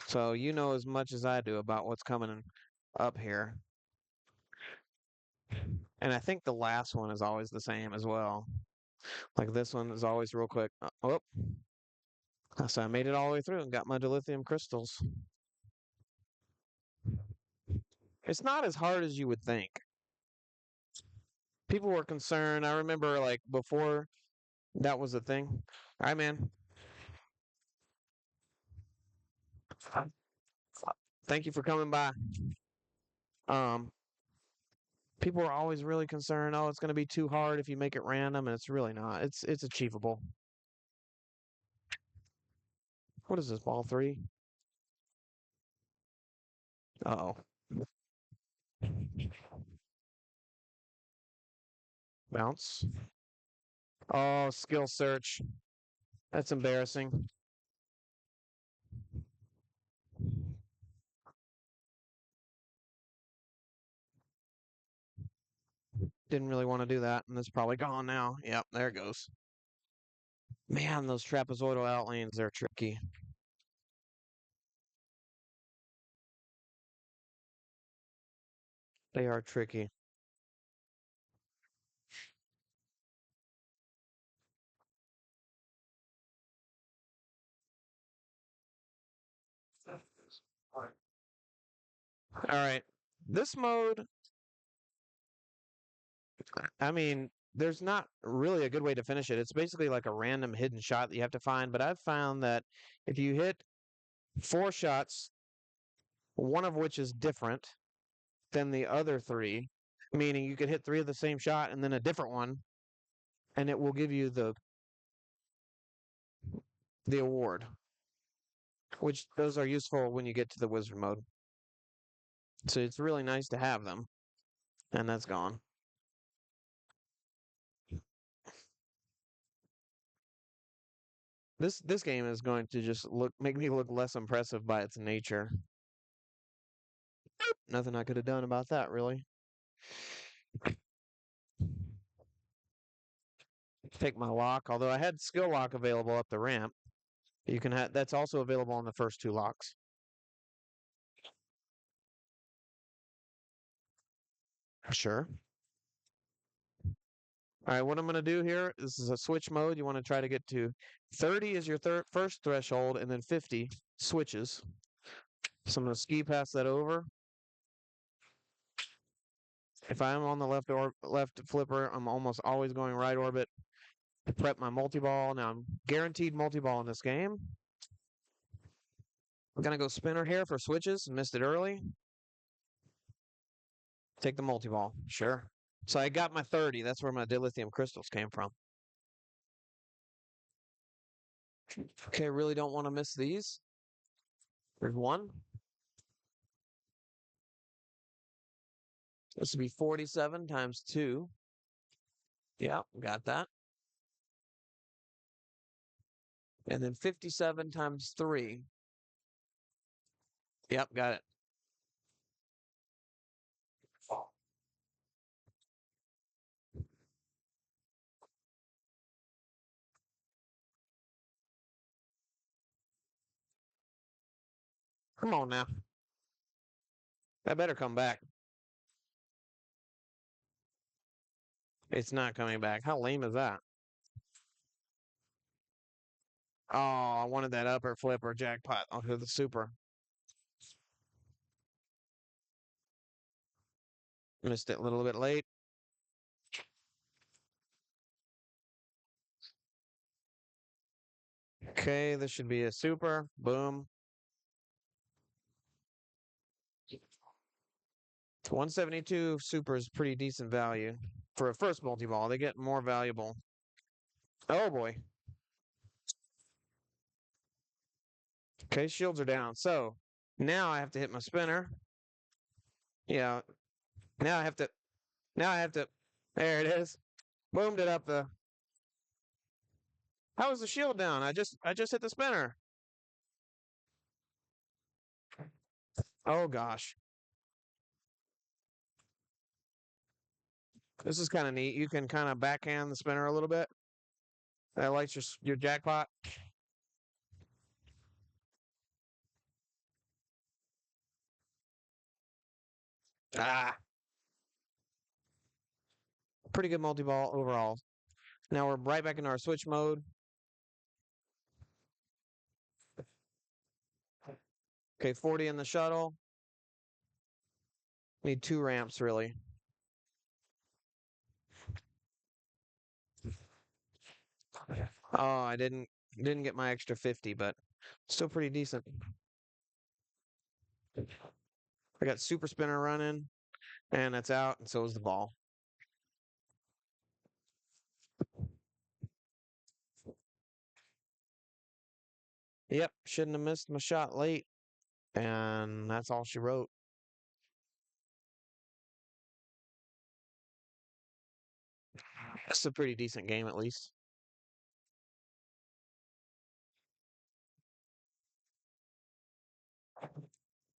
So you know as much as I do about what's coming up here. And I think the last one is always the same as well. Like this one is always real quick. Oh, so I made it all the way through and got my dilithium crystals. It's not as hard as you would think. People were concerned. I remember like before that was a thing. All right, man. Thank you for coming by. Um, People are always really concerned. Oh, it's going to be too hard if you make it random, and it's really not. It's achievable. What is this ball three? Oh, bounce. Oh, skill search. That's embarrassing. Didn't really want to do that, and it's probably gone now. Yep, there it goes. Man, those trapezoidal outlanes, they're tricky. They are tricky. All right. This mode, I mean, there's not really a good way to finish it. It's basically like a random hidden shot that you have to find. But I've found that if you hit four shots, one of which is different than the other three, meaning you could hit three of the same shot and then a different one, and it will give you the award, which those are useful when you get to the wizard mode. So it's really nice to have them, and that's gone. This game is going to just make me look less impressive by its nature. Nothing I could have done about that, really. Take my lock, although I had skill lock available up the ramp. You can have that's also available on the first two locks. Sure. All right, what I'm going to do here, this is a switch mode. You want to try to get to 30 is your first threshold, and then 50 switches. So I'm going to ski past that over. If I'm on the left flipper, I'm almost always going right orbit to prep my multi-ball. Now I'm guaranteed multi-ball in this game. I'm going to go spinner here for switches. Missed it early. Take the multi-ball. Sure. So I got my 30. That's where my dilithium crystals came from. Okay, really don't want to miss these. There's one. This would be 47 times 2. Yeah, got that. And then 57 times 3. Yep, got it. Come on now. That better come back. It's not coming back. How lame is that? Oh, I wanted that upper flipper jackpot onto the super. Missed it a little bit late. Okay, this should be a super. Boom. 172 super is pretty decent value. For a first multi-ball, they get more valuable. Oh boy. Okay, shields are down. So Now I have to hit my spinner. Yeah. Now I have to. Now I have to. There it is. Boomed it up the. How was the shield down? I just hit the spinner. Oh gosh. This is kind of neat. You can kind of backhand the spinner a little bit. That lights your jackpot. Ah, pretty good multi-ball overall. Now we're right back into our switch mode. Okay, 40 in the shuttle. Need two ramps really. Oh, I didn't get my extra 50, but still pretty decent. I got super spinner running, and that's out, and so is the ball. Yep, shouldn't have missed my shot late, and that's all she wrote. That's a pretty decent game at least.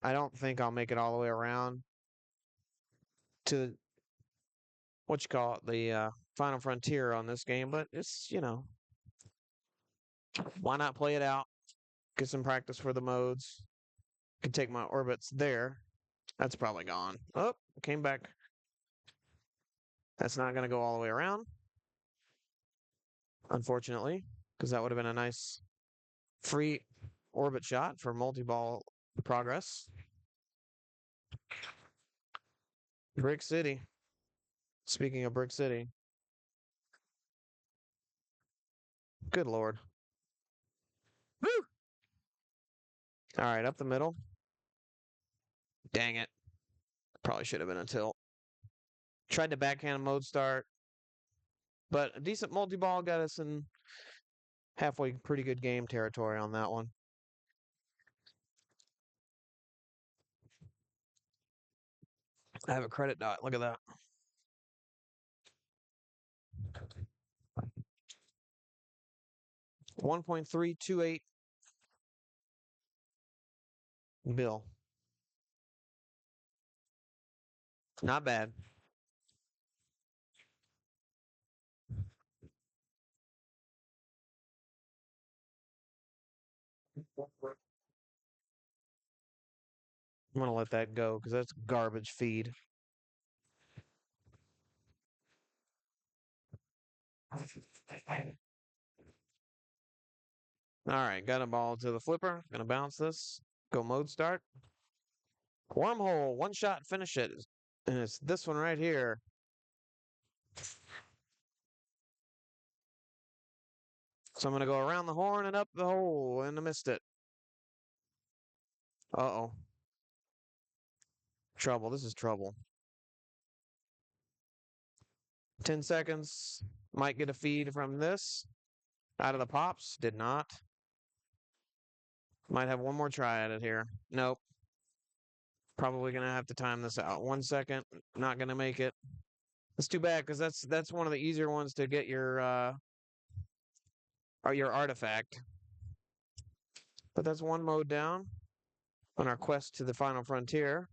I don't think I'll make it all the way around to what you call it, the final frontier on this game, but it's why not play it out? Get some practice for the modes. Could take my orbits there. That's probably gone. Oh, came back. That's not going to go all the way around, unfortunately, because that would have been a nice free orbit shot for multi-ball progress. Brick City. Speaking of Brick City, good lord. Woo! All right, up the middle. Dang it. Probably should have been a tilt. Tried to backhand mode start, but a decent multi-ball got us in halfway pretty good game territory on that one. I have a credit dot. Look at that. 1.328 bill. Not bad. I'm gonna let that go because that's garbage feed. All right, got a ball to the flipper. Gonna bounce this. Go mode start. Wormhole, one shot, finish it. And it's this one right here. So I'm gonna go around the horn and up the hole, and I missed it. Uh-oh. Trouble. This is trouble. 10 seconds. Might get a feed from this. Out of the pops. Did not. Might have one more try at it here. Nope. Probably gonna have to time this out. 1 second. Not gonna make it. That's too bad because that's one of the easier ones to get your artifact. But that's one mode down on our quest to the final frontier.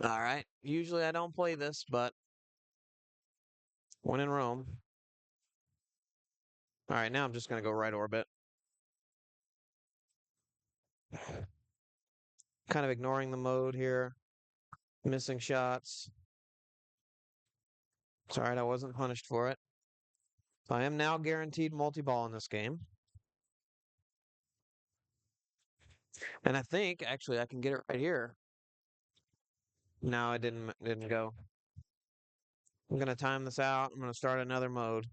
All right. Usually I don't play this, but when in Rome. All right, now I'm just gonna go right orbit. Kind of ignoring the mode here. Missing shots. It's all right, I wasn't punished for it. I am now guaranteed multi-ball in this game. And I think actually I can get it right here. No, it didn't go. I'm gonna time this out. I'm gonna start another mode.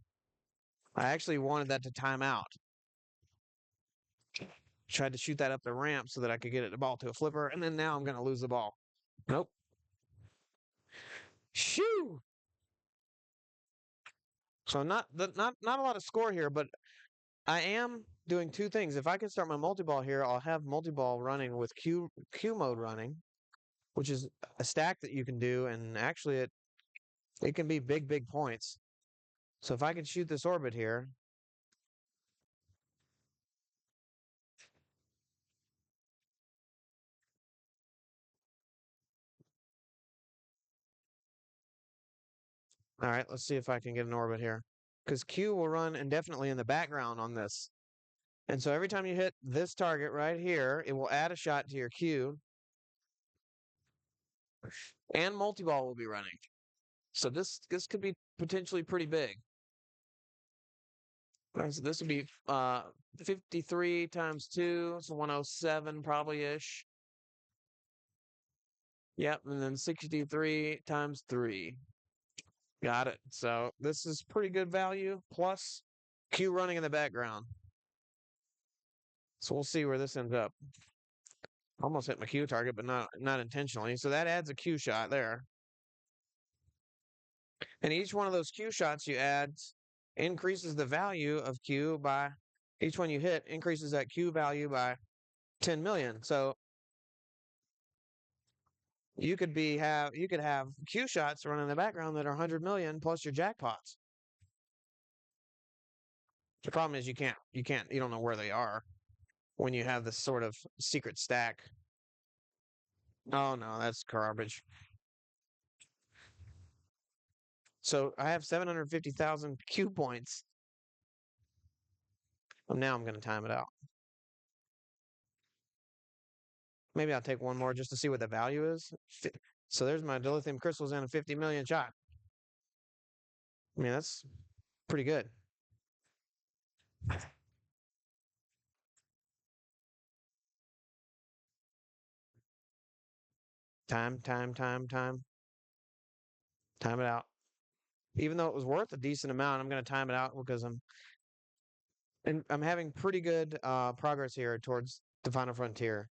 I actually wanted that to time out. Tried to shoot that up the ramp so that I could get it the ball to a flipper, and then now I'm gonna lose the ball. Nope. Shoo! So not a lot of score here, but I am doing two things. If I can start my multi-ball here, I'll have multi-ball running with Q mode running, which is a stack that you can do, and actually it can be big points. So if I can shoot this orbit here, all right, let's see if I can get an orbit here. Because Q will run indefinitely in the background on this. And so every time you hit this target right here, it will add a shot to your Q, and multi-ball will be running. So this could be potentially pretty big. So this would be 53 times 2, so 107 probably-ish. Yep, and then 63 times 3. Got it. So this is pretty good value, plus Q running in the background. So we'll see where this ends up. Almost hit my Q target, but not intentionally. So that adds a Q shot there. And each one of those Q shots you add increases the value of Q by each one you hit increases that Q value by 10 million. So you could have Q shots running in the background that are 100 million plus your jackpots. The problem is you don't know where they are when you have this sort of secret stack. Oh no, that's garbage. So I have 750,000 Q points. Now I'm going to time it out. Maybe I'll take one more just to see what the value is. So there's my dilithium crystals and a 50 million shot. I mean, that's pretty good. Time. Time it out. Even though it was worth a decent amount, I'm going to time it out because I'm having pretty good progress here towards the final frontier,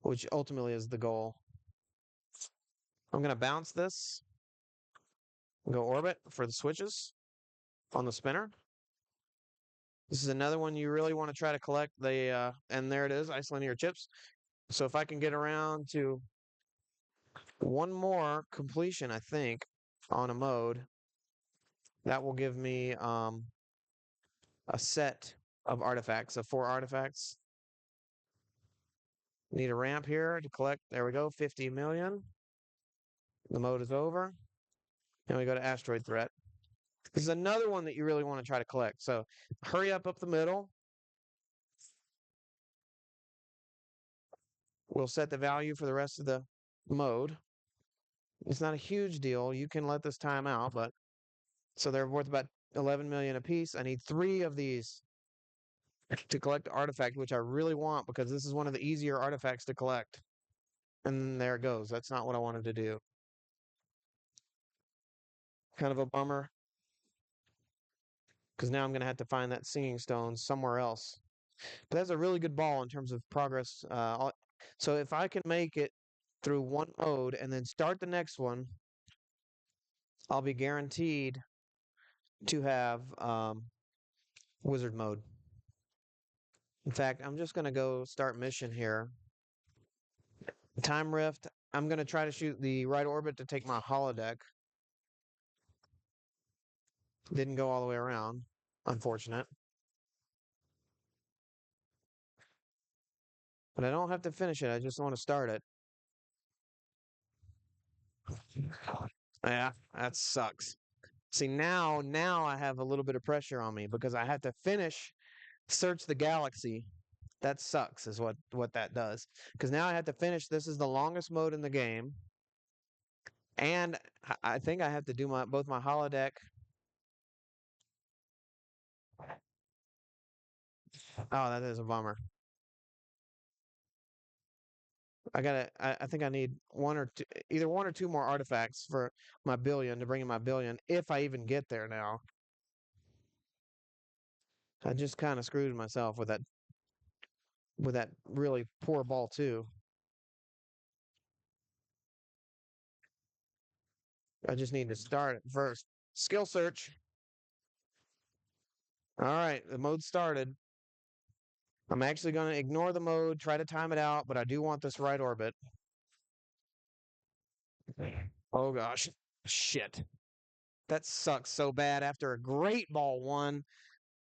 which ultimately is the goal. I'm going to bounce this, go orbit for the switches on the spinner. This is another one you really want to try to collect and there it is, isolinear chips. So if I can get around to one more completion, I think, on a mode, that will give me a set of artifacts, of 4 artifacts. Need a ramp here to collect. There we go, 50 million. The mode is over. And we go to asteroid threat. This is another one that you really want to try to collect. So hurry up the middle. We'll set the value for the rest of the mode. It's not a huge deal. You can let this time out, but so they're worth about 11 million apiece. I need 3 of these to collect the artifact, which I really want because this is one of the easier artifacts to collect. And there it goes. That's not what I wanted to do. Kind of a bummer because now I'm going to have to find that singing stone somewhere else. But that's a really good ball in terms of progress. So if I can make it through one mode and then start the next one, I'll be guaranteed to have wizard mode. In fact, I'm just going to go start mission here. Time rift. I'm going to try to shoot the right orbit to take my holodeck. Didn't go all the way around. Unfortunate. But I don't have to finish it. I just want to start it. Yeah, that sucks. See, now I have a little bit of pressure on me because I have to finish Search the Galaxy. That sucks is what that does. Because now I have to finish. This is the longest mode in the game. And I think I have to do both my holodeck. Oh, that is a bummer. I think I need either 1 or 2 more artifacts for my billion to bring in my billion if I even get there now. I just kind of screwed myself with that really poor ball too. I just need to start it first. Skill search. All right, the mode started. I'm actually going to ignore the mode, try to time it out, but I do want this right orbit. Oh gosh. Shit. That sucks so bad after a great ball one.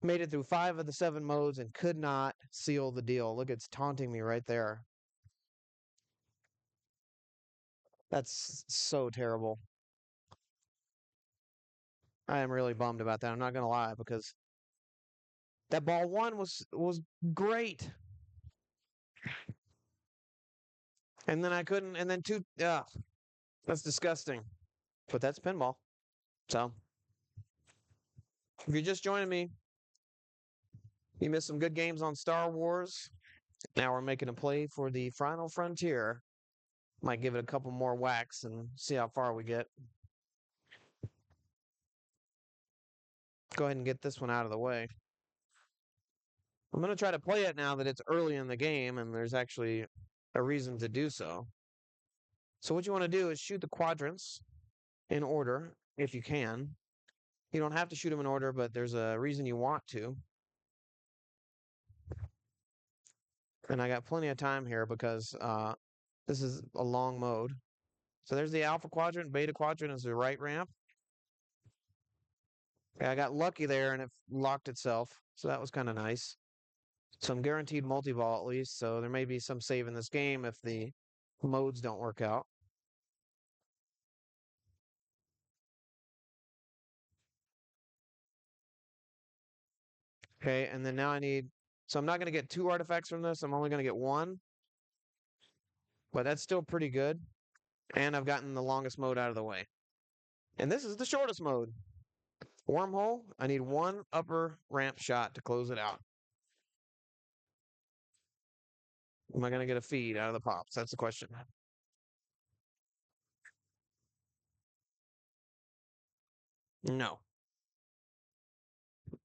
Made it through 5 of the 7 modes and could not seal the deal. Look, it's taunting me right there. That's so terrible. I am really bummed about that. I'm not gonna lie because that ball one was great, and then I couldn't. And then two. That's disgusting. But that's pinball. So if you're just joining me, you missed some good games on Star Wars. Now we're making a play for the Final Frontier. Might give it a couple more whacks and see how far we get. Go ahead and get this one out of the way. I'm going to try to play it now that it's early in the game and there's actually a reason to do so. So what you want to do is shoot the quadrants in order if you can. You don't have to shoot them in order, but there's a reason you want to. And I got plenty of time here because this is a long mode. So there's the alpha quadrant. Beta quadrant is the right ramp. Okay, I got lucky there and it locked itself. So that was kind of nice. So I'm guaranteed multi-ball at least. So there may be some save in this game if the modes don't work out. Okay, and then now I need, so I'm not going to get 2 artifacts from this. I'm only going to get 1, but that's still pretty good. And I've gotten the longest mode out of the way. And this is the shortest mode. Wormhole, I need 1 upper ramp shot to close it out. Am I going to get a feed out of the pops? That's the question. No.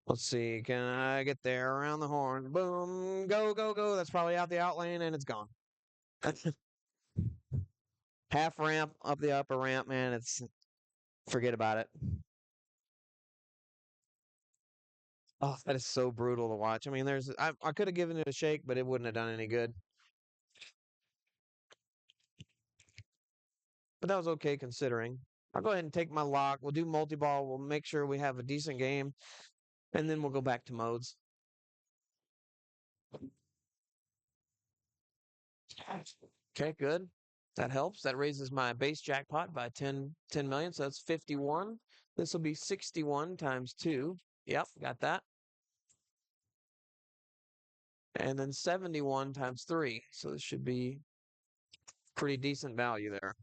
Let's see. Can I get there around the horn? Boom. Go, go, go. That's probably out the out lane and it's gone. Half ramp up the upper ramp, man. It's forget about it. Oh, that is so brutal to watch. I mean, I could have given it a shake, but it wouldn't have done any good. But that was okay considering. I'll go ahead and take my lock. We'll do multi-ball. We'll make sure we have a decent game, and then we'll go back to modes. Okay, good. That helps. That raises my base jackpot by 10 million. So that's 51. This will be 61 times 2. Yep, got that. And then 71 times 3. So this should be pretty decent value there.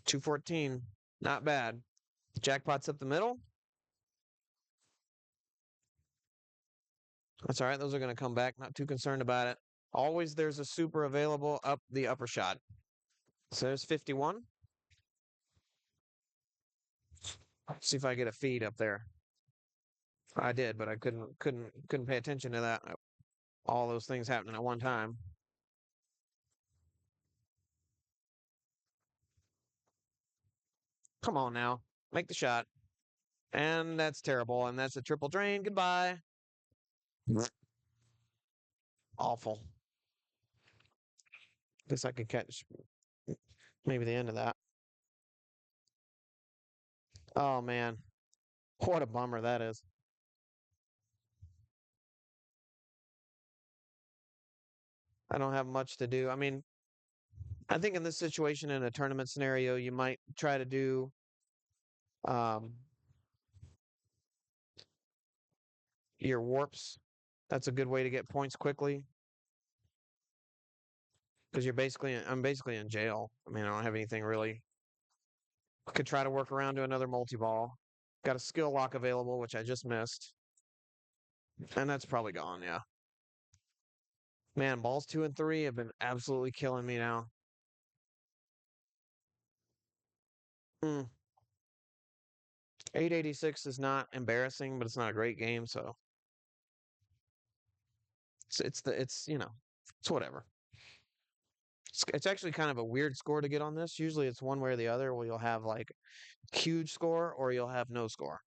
214. Not bad. Jackpot's up the middle. That's all right. Those are going to come back. Not too concerned about it. Always there's a super available up the upper shot. So there's 51. See if I get a feed up there. I did, but I couldn't pay attention to that. All those things happening at one time. Come on now. Make the shot. And that's terrible. And that's a triple drain. Goodbye. Awful. Guess I could catch maybe the end of that. Oh man. What a bummer that is. I don't have much to do. I mean, I think in this situation in a tournament scenario, you might try to do um, your warps. That's a good way to get points quickly because I'm basically in jail. I mean, I don't have anything really. Could try to work around to another multi-ball. Got a skill lock available, which I just missed. And that's probably gone, yeah. Man, balls 2 and 3 have been absolutely killing me now. Hmm. 886 is not embarrassing, but it's not a great game, so it's whatever. It's actually kind of a weird score to get on this. Usually it's one way or the other where you'll have like huge score or you'll have no score.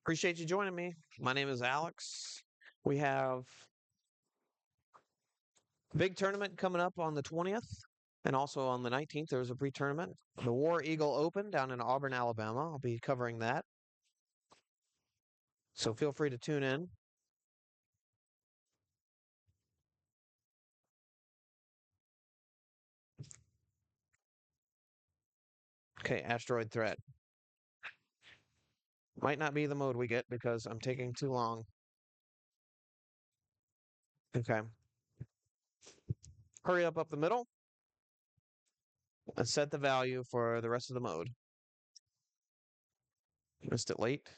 Appreciate you joining me. My name is Alex. We have a big tournament coming up on the 20th and also on the 19th. There's a pre-tournament, the War Eagle Open down in Auburn, Alabama. I'll be covering that. So feel free to tune in. Okay, asteroid threat. Might not be the mode we get because I'm taking too long. Okay. Hurry up the middle and set the value for the rest of the mode. Missed it late.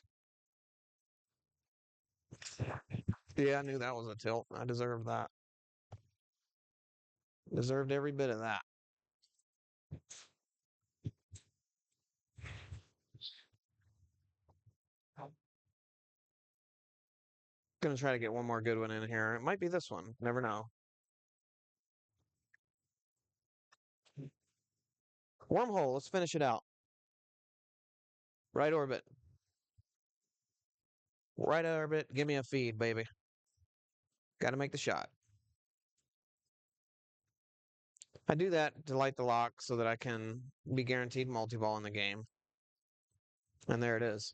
Yeah, I knew that was a tilt. I deserved that. Deserved every bit of that. Gonna try to get one more good one in here. It might be this one. Never know. Wormhole. Let's finish it out. Right orbit. Right orbit. Give me a feed, baby. Got to make the shot. I do that to light the lock so that I can be guaranteed multi-ball in the game. And there it is.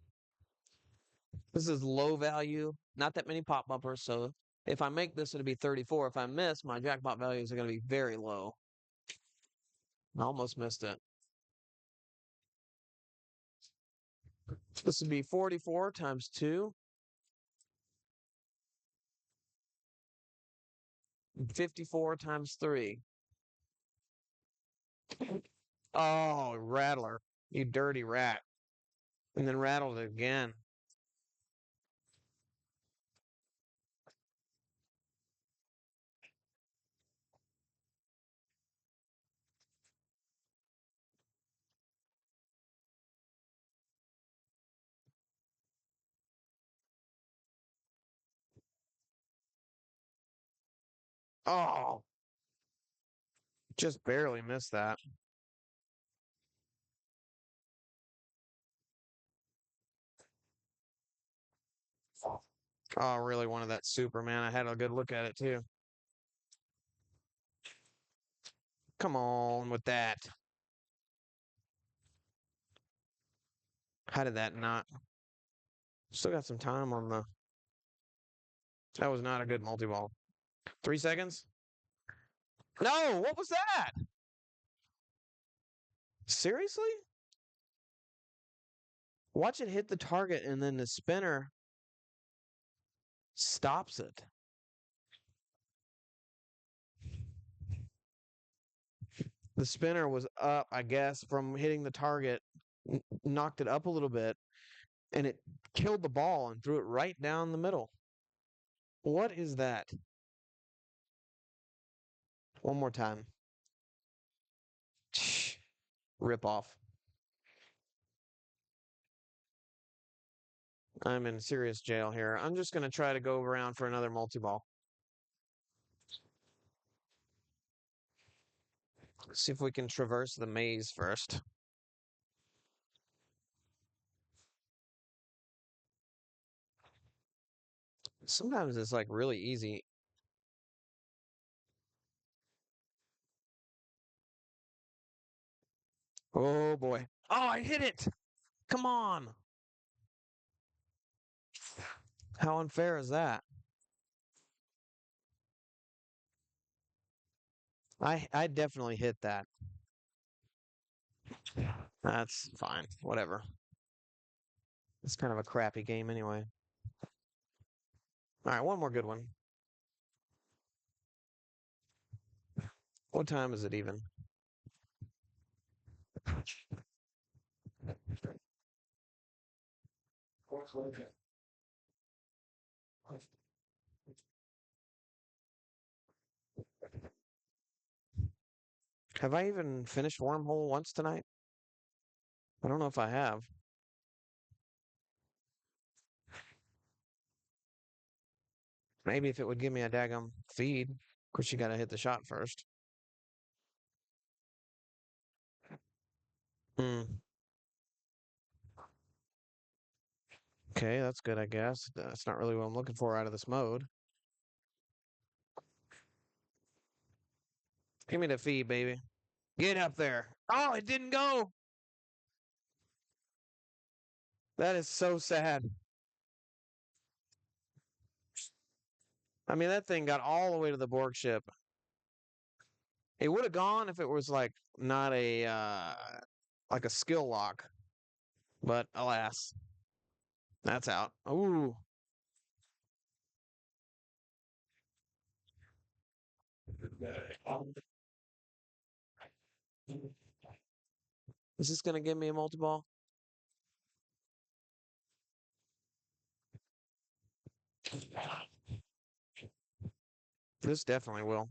This is low value. Not that many pop bumpers. So if I make this, it'll be 34. If I miss, my jackpot values are going to be very low. I almost missed it. This would be 44 times 2. 54 times 3. Oh, rattler. You dirty rat. And then rattled it again. Oh, just barely missed that. Oh, I really wanted that Superman. I had a good look at it too. Come on with that. How did that not? Still got some time on the. That was not a good multi ball. 3 seconds? No, what was that? Seriously? Watch it hit the target and then the spinner stops it. The spinner was up, I guess, from hitting the target, knocked it up a little bit, and it killed the ball and threw it right down the middle. What is that? One more time. Rip off. I'm in serious jail here. I'm just going to try to go around for another multi-ball. See if we can traverse the maze first. Sometimes it's like really easy. Oh boy. Oh, I hit it. Come on. How unfair is that? I definitely hit that. That's fine. Whatever. It's kind of a crappy game anyway. All right, one more good one. What time is it even? Have I even finished Wormhole once tonight? I don't know if I have. Maybe if it would give me a daggum feed. Of course, you got to hit the shot first. Hmm. Okay, that's good, I guess. That's not really what I'm looking for out of this mode. Give me the feed, baby. Get up there. Oh, it didn't go. That is so sad. I mean, that thing got all the way to the Borg ship. It would have gone if it was like not a like a skill lock, but alas, that's out. Ooh, is this gonna give me a multi-ball? This definitely will.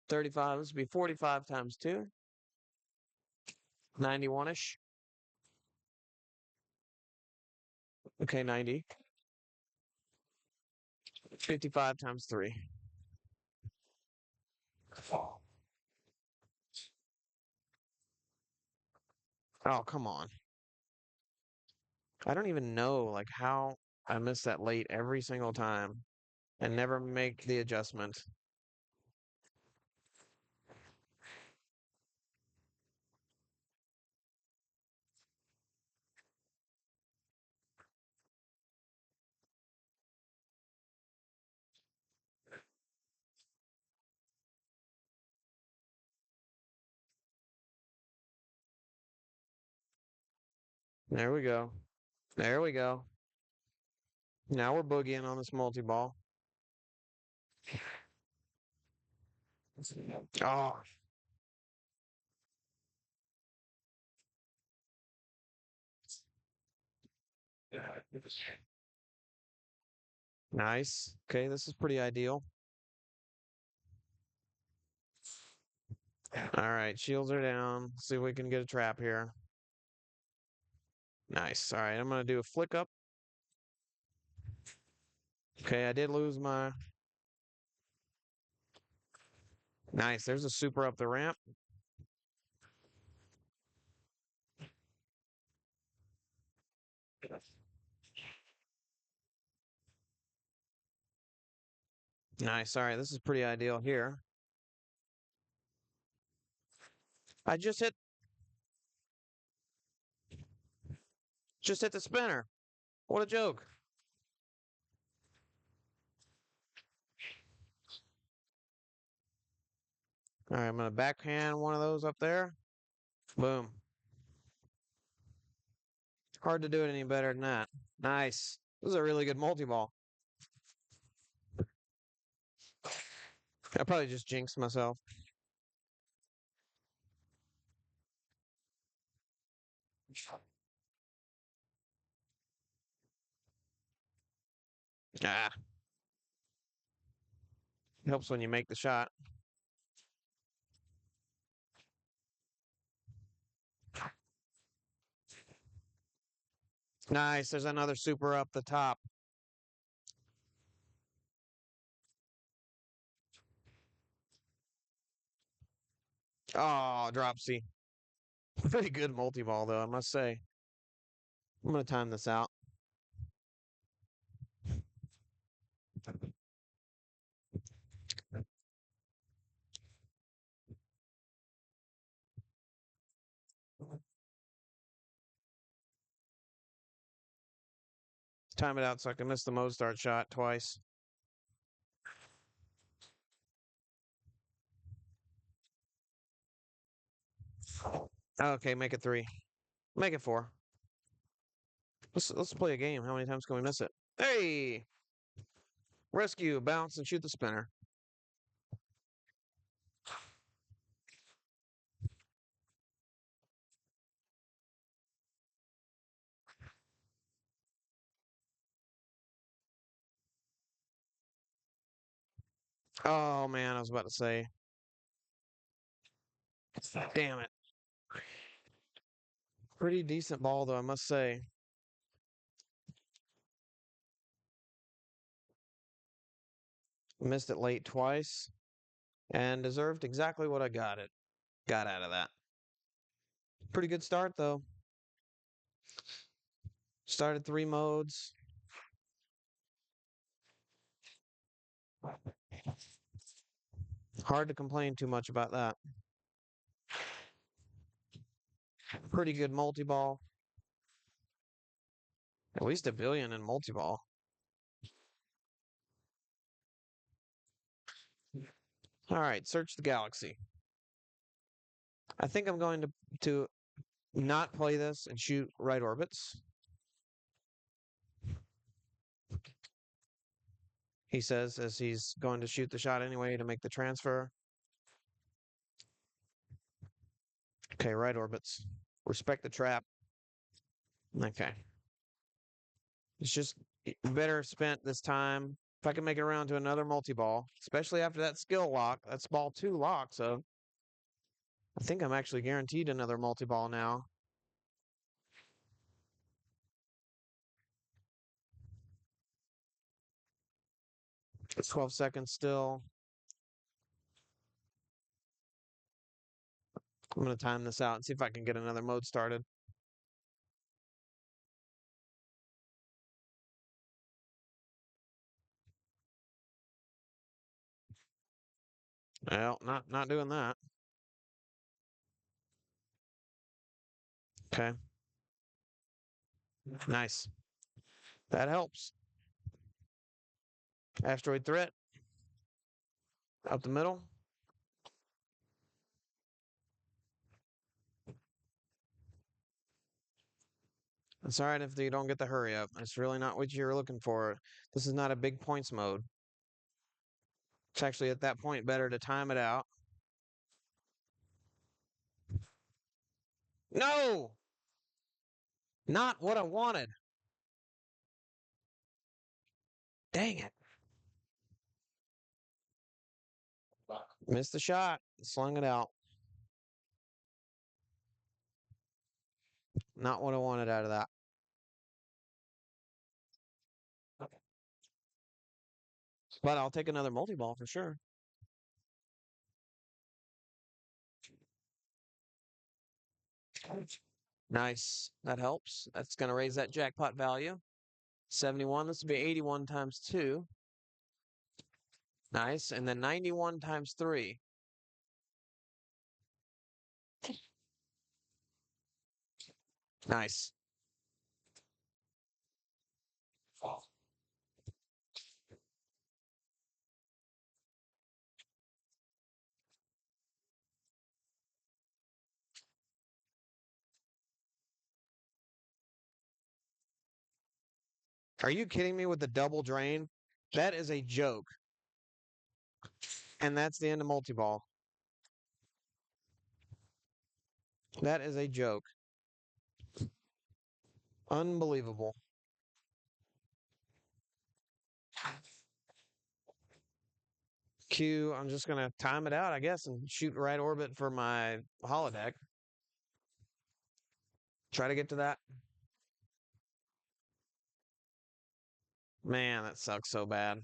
35. This would be 45 times 2. 91-ish. Okay, 90. 55 times 3. Oh, come on. I don't even know like how I miss that late every single time and never make the adjustment. There we go. There we go. Now we're boogieing on this multi-ball. Oh, nice. Okay, this is pretty ideal. All right, shields are down. See if we can get a trap here. Nice. All right, I'm going to do a flick up. Okay, I did lose my. Nice. There's a super up the ramp. Nice. All right, this is pretty ideal here. I just hit the spinner. What a joke. All right, I'm going to backhand one of those up there. Boom. Hard to do it any better than that. Nice. This is a really good multi-ball. I probably just jinxed myself. Ah, helps when you make the shot. Nice. There's another super up the top. Oh, drop C. Pretty good multi-ball, though, I must say. I'm going to time this out. Time it out so I can miss the mode start shot twice. Okay, make it 3. Make it 4. Let's play a game. How many times can we miss it? Hey! Rescue, bounce, and shoot the spinner. Oh, man, I was about to say. Damn it. Pretty decent ball, though, I must say. Missed it late twice and deserved exactly what I got out of that. Pretty good start though. Started 3 modes. Hard to complain too much about that. Pretty good multi-ball. At least a billion in multi-ball. All right, search the galaxy. I think I'm going to not play this and shoot right orbits. He says as he's going to shoot the shot anyway to make the transfer. Okay, right orbits. Respect the trap. Okay. It's just better spent this time. If I can make it around to another multi-ball, especially after that skill lock, that's ball 2 lock, so I think I'm actually guaranteed another multi-ball now. It's 12 seconds still. I'm going to time this out and see if I can get another mode started. Well, not doing that. Okay. Nice. That helps. Asteroid threat. Up the middle. It's all right if you don't get the hurry up. It's really not what you're looking for. This is not a big points mode. It's actually at that point better to time it out. No! Not what I wanted. Dang it. Missed the shot. Slung it out. Not what I wanted out of that. But I'll take another multi-ball for sure. Nice. That helps. That's going to raise that jackpot value. 71. This will be 81 times 2. Nice. And then 91 times 3. Nice. Are you kidding me with the double drain? That is a joke. And that's the end of multi-ball. That is a joke. Unbelievable. Q, I'm just going to time it out, I guess, and shoot right orbit for my holodeck. Try to get to that. Man, that sucks so bad.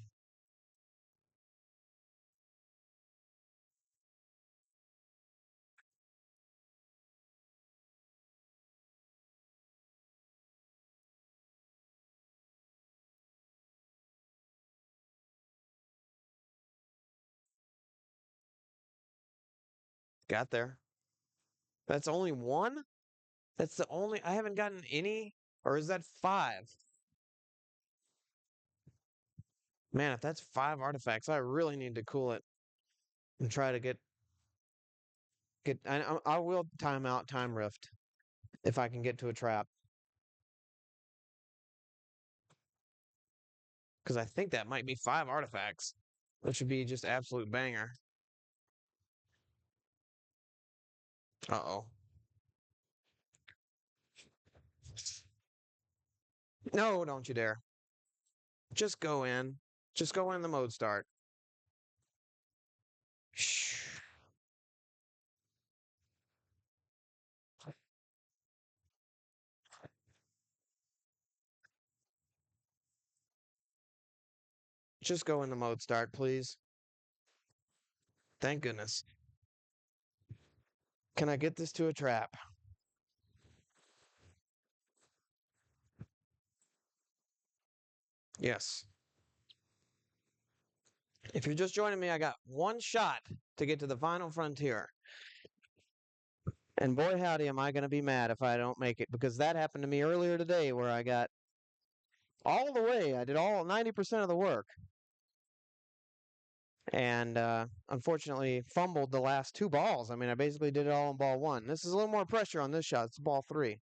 Got there. That's only one? That's the only. I haven't gotten any? Or is that 5? Man, if that's 5 artifacts, I really need to cool it and try to get. I will time out Time Rift if I can get to a trap. Because I think that might be 5 artifacts, which would be just absolute banger. Uh-oh. No, don't you dare. Just go in. Just go in the mode start. Shh. Just go into mode start, please. Thank goodness. Can I get this to a trap? Yes. If you're just joining me, I got one shot to get to the final frontier. And boy, howdy, am I going to be mad if I don't make it, because that happened to me earlier today where I got all the way. I did all 90% of the work. And unfortunately, fumbled the last two balls. I mean, I basically did it all on ball one. This is a little more pressure on this shot. It's ball three.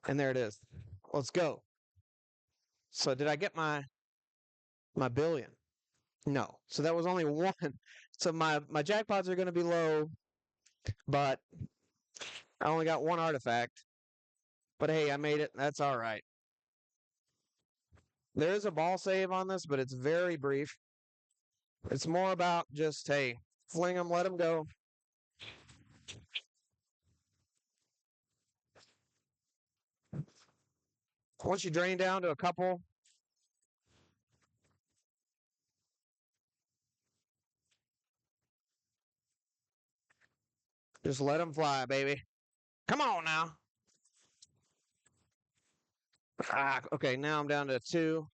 And there it is. Let's go. So did I get my billion? No. So that was only one. So my jackpots are going to be low, but I only got one artifact. But hey, I made it. That's all right. There is a ball save on this, but it's very brief. It's more about just, hey, fling them, let them go. Once you drain down to a couple, just let them fly, baby. Come on now. Okay, now I'm down to two.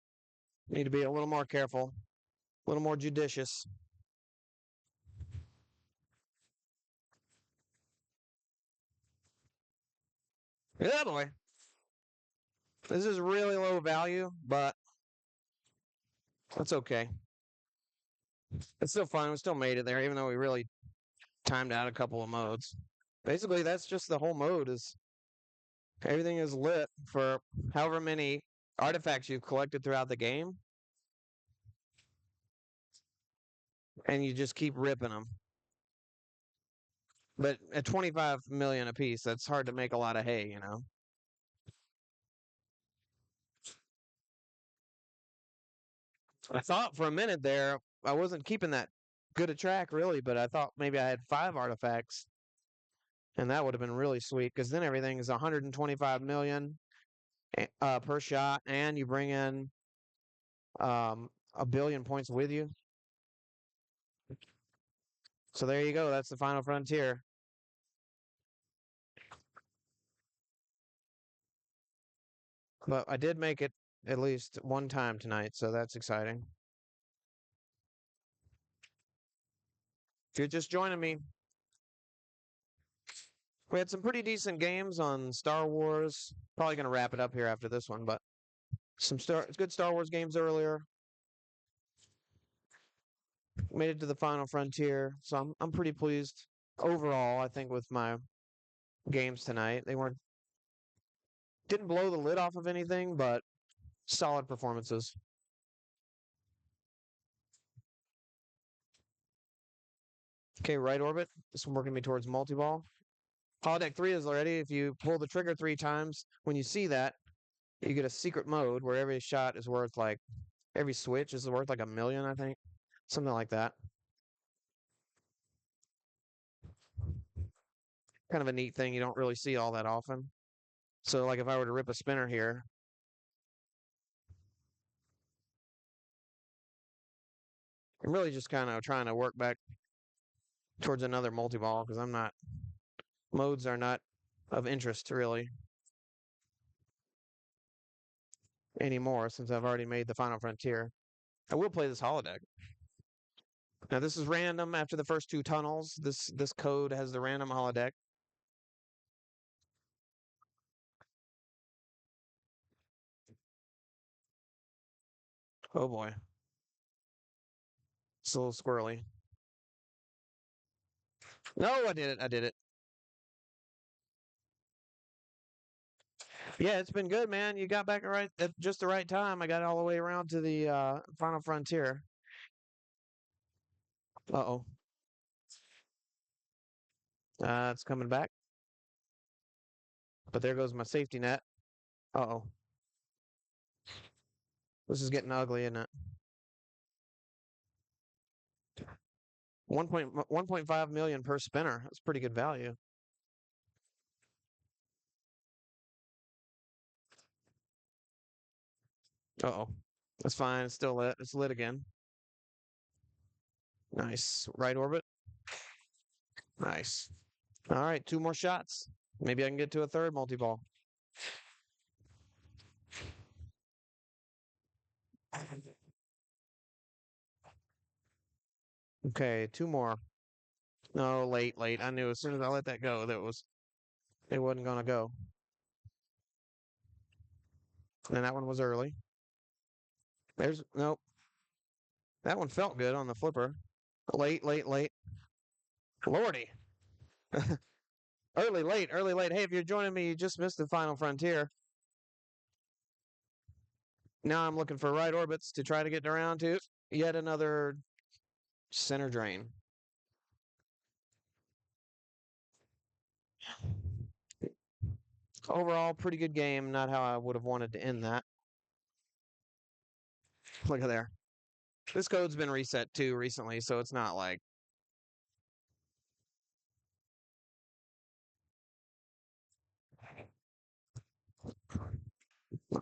Need to be a little more careful, a little more judicious. Yeah, boy. This is really low value, but that's okay. It's still fun. We still made it there, even though we really timed out a couple of modes. Basically, that's just the whole mode is everything is lit for however many artifacts you've collected throughout the game, and you just keep ripping them. But at 25 million apiece, that's hard to make a lot of hay, you know. I thought for a minute there I wasn't keeping that good a track really, but I thought maybe I had five artifacts, and that would have been really sweet because then everything is 125 million per shot, and you bring in a billion points with you. So there you go. That's the final frontier. But I did make it at least one time tonight, so that's exciting. If you're just joining me, we had some pretty decent games on Star Wars. Probably going to wrap it up here after this one, but some good Star Wars games earlier. Made it to the final frontier, so I'm pretty pleased overall. I think with my games tonight, they weren't didn't blow the lid off of anything, but solid performances. Okay, right orbit. This one working me towards multi-ball. Holodeck 3 is already. If you pull the trigger three times, when you see that, you get a secret mode where every shot is worth like every switch is worth like a million, I think. Something like that. Kind of a neat thing you don't really see all that often. So like if I were to rip a spinner here, I'm really just kind of trying to work back towards another multi-ball because I'm not modes are not of interest really anymore since I've already made the final frontier. I will play this holodeck. Now this is random after the first two tunnels. This code has the random holodeck. Oh boy. It's a little squirrely. No, I did it. I did it. Yeah, it's been good, man. You got back at just the right time. I got all the way around to the final frontier. Uh-oh. It's coming back. But there goes my safety net. Uh-oh. This is getting ugly, isn't it? 1.5 million per spinner. That's pretty good value. Uh-oh. That's fine. It's still lit. It's lit again. Nice. Right orbit. Nice. All right, two more shots. Maybe I can get to a third multi-ball. Okay, two more. No, late, late. I knew as soon as I let that go that it wasn't gonna go. And that one was early. There's nope. That one felt good on the flipper. Late, late, late. Lordy. Early, late, early, late. Hey, if you're joining me, you just missed the final frontier. Now I'm looking for right orbits to try to get around to yet another center drain. Overall, pretty good game. Not how I would have wanted to end that. Look at there. This code's been reset too recently, so it's not like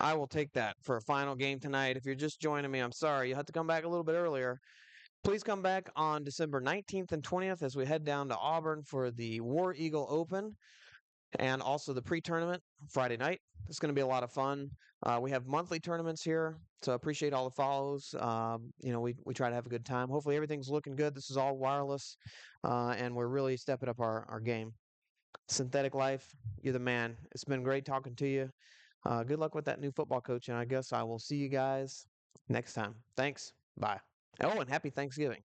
I will take that for a final game tonight. If you're just joining me, I'm sorry. You'll have to come back a little bit earlier. Please come back on December 19th and 20th as we head down to Auburn for the War Eagle Open and also the pre-tournament Friday night. It's going to be a lot of fun. We have monthly tournaments here, so I appreciate all the follows. We try to have a good time. Hopefully everything's looking good. This is all wireless, and we're really stepping up our game. Synthetic Life, you're the man. It's been great talking to you. Good luck with that new football coach, and I guess I will see you guys next time. Thanks. Bye. Oh, and happy Thanksgiving.